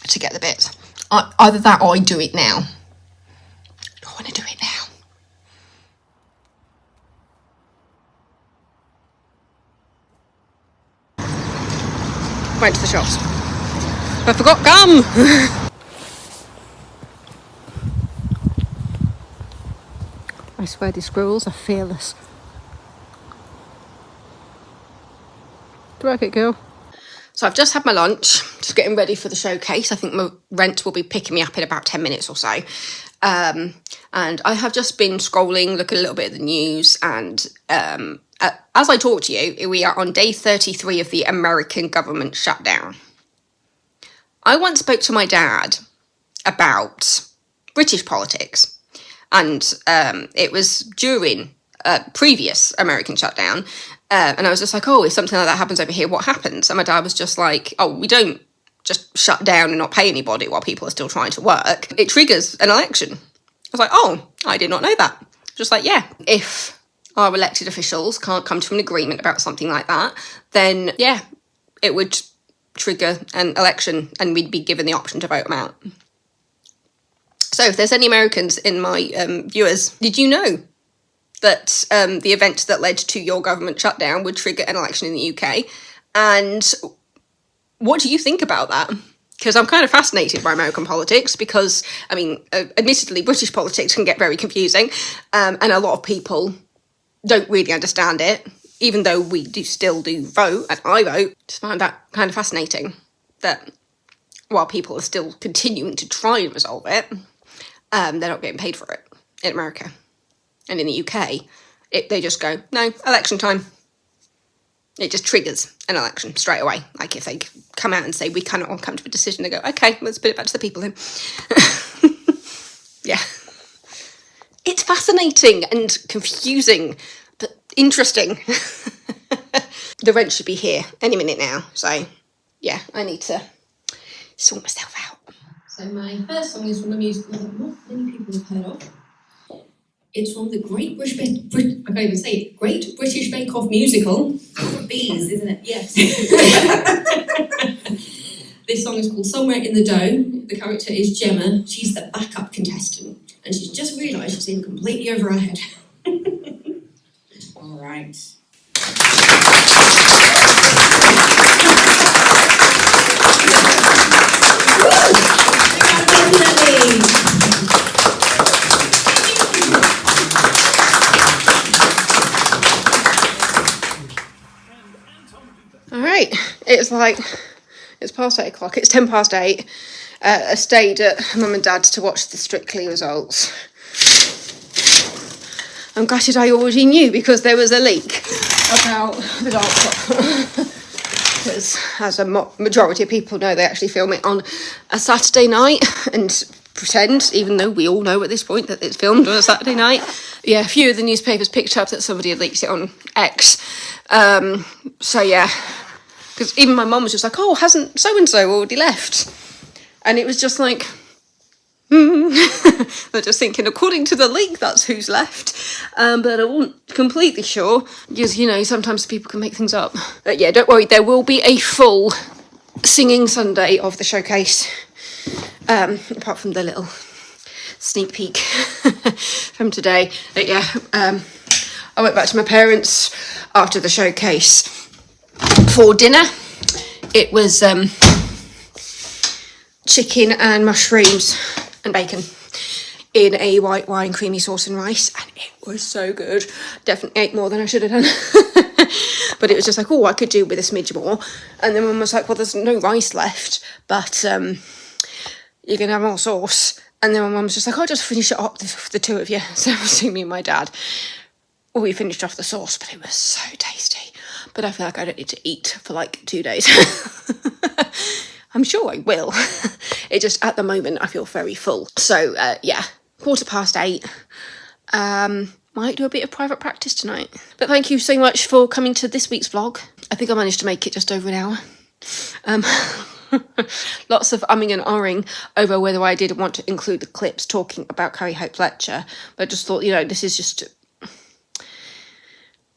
to get the bits. Either that or I do it now. I want to do it now. Went to the shops. I forgot gum! I swear these squirrels are fearless. Work it, girl. So I've just had my lunch, just getting ready for the showcase. I think my rent will be picking me up in about 10 minutes or so. And I have just been scrolling, looking a little bit at the news, and as I talk to you, we are on day 33 of the American government shutdown. I once spoke to my dad about British politics, and it was during previous American shutdown, and I was just like, oh, if something like that happens over here, what happens? And my dad was just like, oh, we don't just shut down and not pay anybody while people are still trying to work. It triggers an election. I was like, oh, I did not know that. Just like, yeah, if our elected officials can't come to an agreement about something like that, then yeah, it would trigger an election and we'd be given the option to vote them out. So if there's any Americans in my viewers, did you know that the event that led to your government shutdown would trigger an election in the UK? And what do you think about that? Because I'm kind of fascinated by American politics because, I mean, admittedly, British politics can get very confusing, and a lot of people don't really understand it, even though we still do vote, and I vote. Just find that kind of fascinating, that while people are still continuing to try and resolve it, they're not getting paid for it in America. And in the UK, they just go, no, election time. It just triggers an election straight away. Like if they come out and say, we cannot all come to a decision, they go, okay, let's put it back to the people then. Yeah. It's fascinating and confusing, but interesting. The rent should be here any minute now. So, yeah, I need to sort myself out. So my first song is from a musical that not many people have heard of. It's from the Great British Great British Bake Off musical. Bees, isn't it? Yes. This song is called Somewhere in the Dough. The character is Gemma. She's the backup contestant, and she's just realised she's in completely over her head. All right. Alright, it's past 8 o'clock, it's 10 past 8. I stayed at Mum and Dad's to watch the Strictly results. I'm gutted I already knew because there was a leak about the dance club. Because as a majority of people know, they actually film it on a Saturday night and pretend, even though we all know at this point that it's filmed on a Saturday night. Yeah, a few of the newspapers picked up that somebody had leaked it on X. So yeah, because even my mum was just like, oh, hasn't so-and-so already left? And it was just like, they're just thinking, according to the leak, that's who's left. But I wasn't completely sure, because, you know, sometimes people can make things up. But yeah, don't worry, there will be a full singing Sunday of the showcase, apart from the little sneak peek from today. But yeah, I went back to my parents after the showcase for dinner. It was chicken and mushrooms and bacon in a white wine creamy sauce and rice, and it was so good. Definitely ate more than I should have done. But it was just like, oh, I could do with a smidge more. And then Mum was like, well, there's no rice left, but you can have more sauce. And then my mum was just like, I'll just finish it up, the two of you. So it was me and my dad. We finished off the sauce, but it was so tasty. But I feel like I don't need to eat for like 2 days. I'm sure I will. It just, at the moment, I feel very full. So, yeah, 8:15. Might do a bit of private practice tonight. But thank you so much for coming to this week's vlog. I think I managed to make it just over an hour. Lots of umming and ahhing over whether I did want to include the clips talking about Carrie Fletcher. But I just thought, you know, this is just...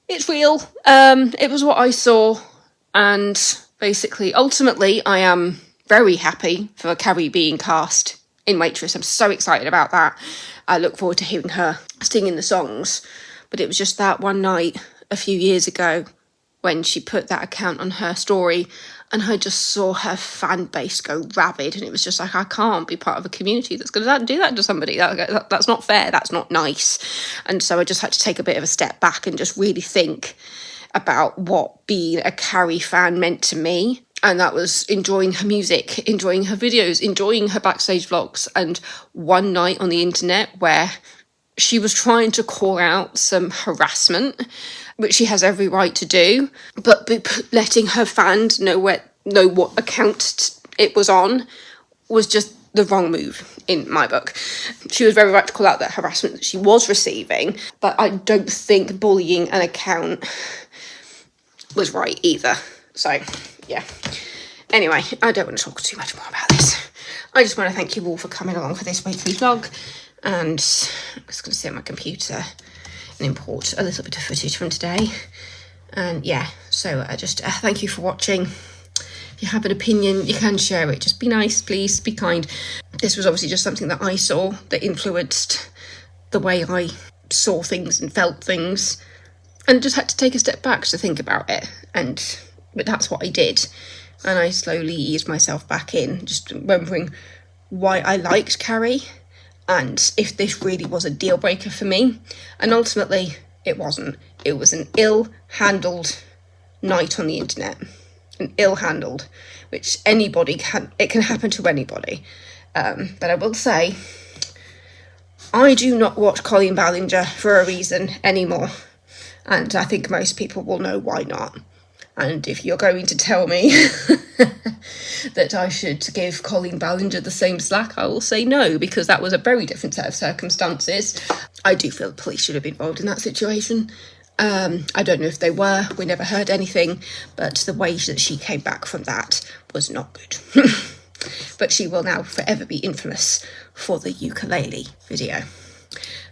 It's real. It was what I saw, and basically, ultimately, I am very happy for Carrie being cast in Waitress. I'm so excited about that. I look forward to hearing her singing the songs. But it was just that one night a few years ago when she put that account on her story, and I just saw her fan base go rabid, and it was just like, I can't be part of a community that's going to do that to somebody. That's not fair. That's not nice. And so I just had to take a bit of a step back and just really think about what being a Carrie fan meant to me. And that was enjoying her music, enjoying her videos, enjoying her backstage vlogs. And one night on the internet where she was trying to call out some harassment, which she has every right to do, but letting her fans know what account it was on was just the wrong move in my book. She was very right to call out that harassment that she was receiving, but I don't think bullying an account was right either. So, yeah. Anyway, I don't want to talk too much more about this. I just want to thank you all for coming along for this weekly vlog. And I'm just going to sit at my computer and import a little bit of footage from today. And yeah, so just thank you for watching. If you have an opinion, you can share it. Just be nice, please. Be kind. This was obviously just something that I saw that influenced the way I saw things and felt things. And just had to take a step back to think about it. But that's what I did. And I slowly eased myself back in, just remembering why I liked Carrie and if this really was a deal breaker for me. And ultimately, it wasn't. It was an ill-handled night on the internet. An ill-handled, which it can happen to anybody. But I will say, I do not watch Colleen Ballinger for a reason anymore. And I think most people will know why not. And if you're going to tell me that I should give Colleen Ballinger the same slack, I will say no, because that was a very different set of circumstances. I do feel the police should have been involved in that situation. I don't know if they were. We never heard anything. But the way that she came back from that was not good. But she will now forever be infamous for the ukulele video.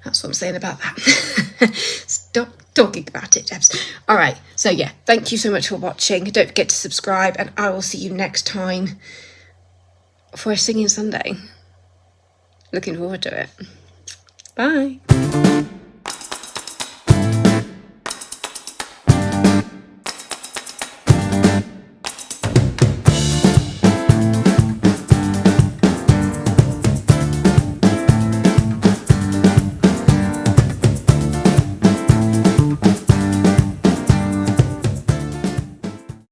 That's what I'm saying about that. Stop talking about it, Debs. All right, so yeah, thank you so much for watching. Don't forget to subscribe, and I will see you next time for a Singing Sunday. Looking forward to it. Bye.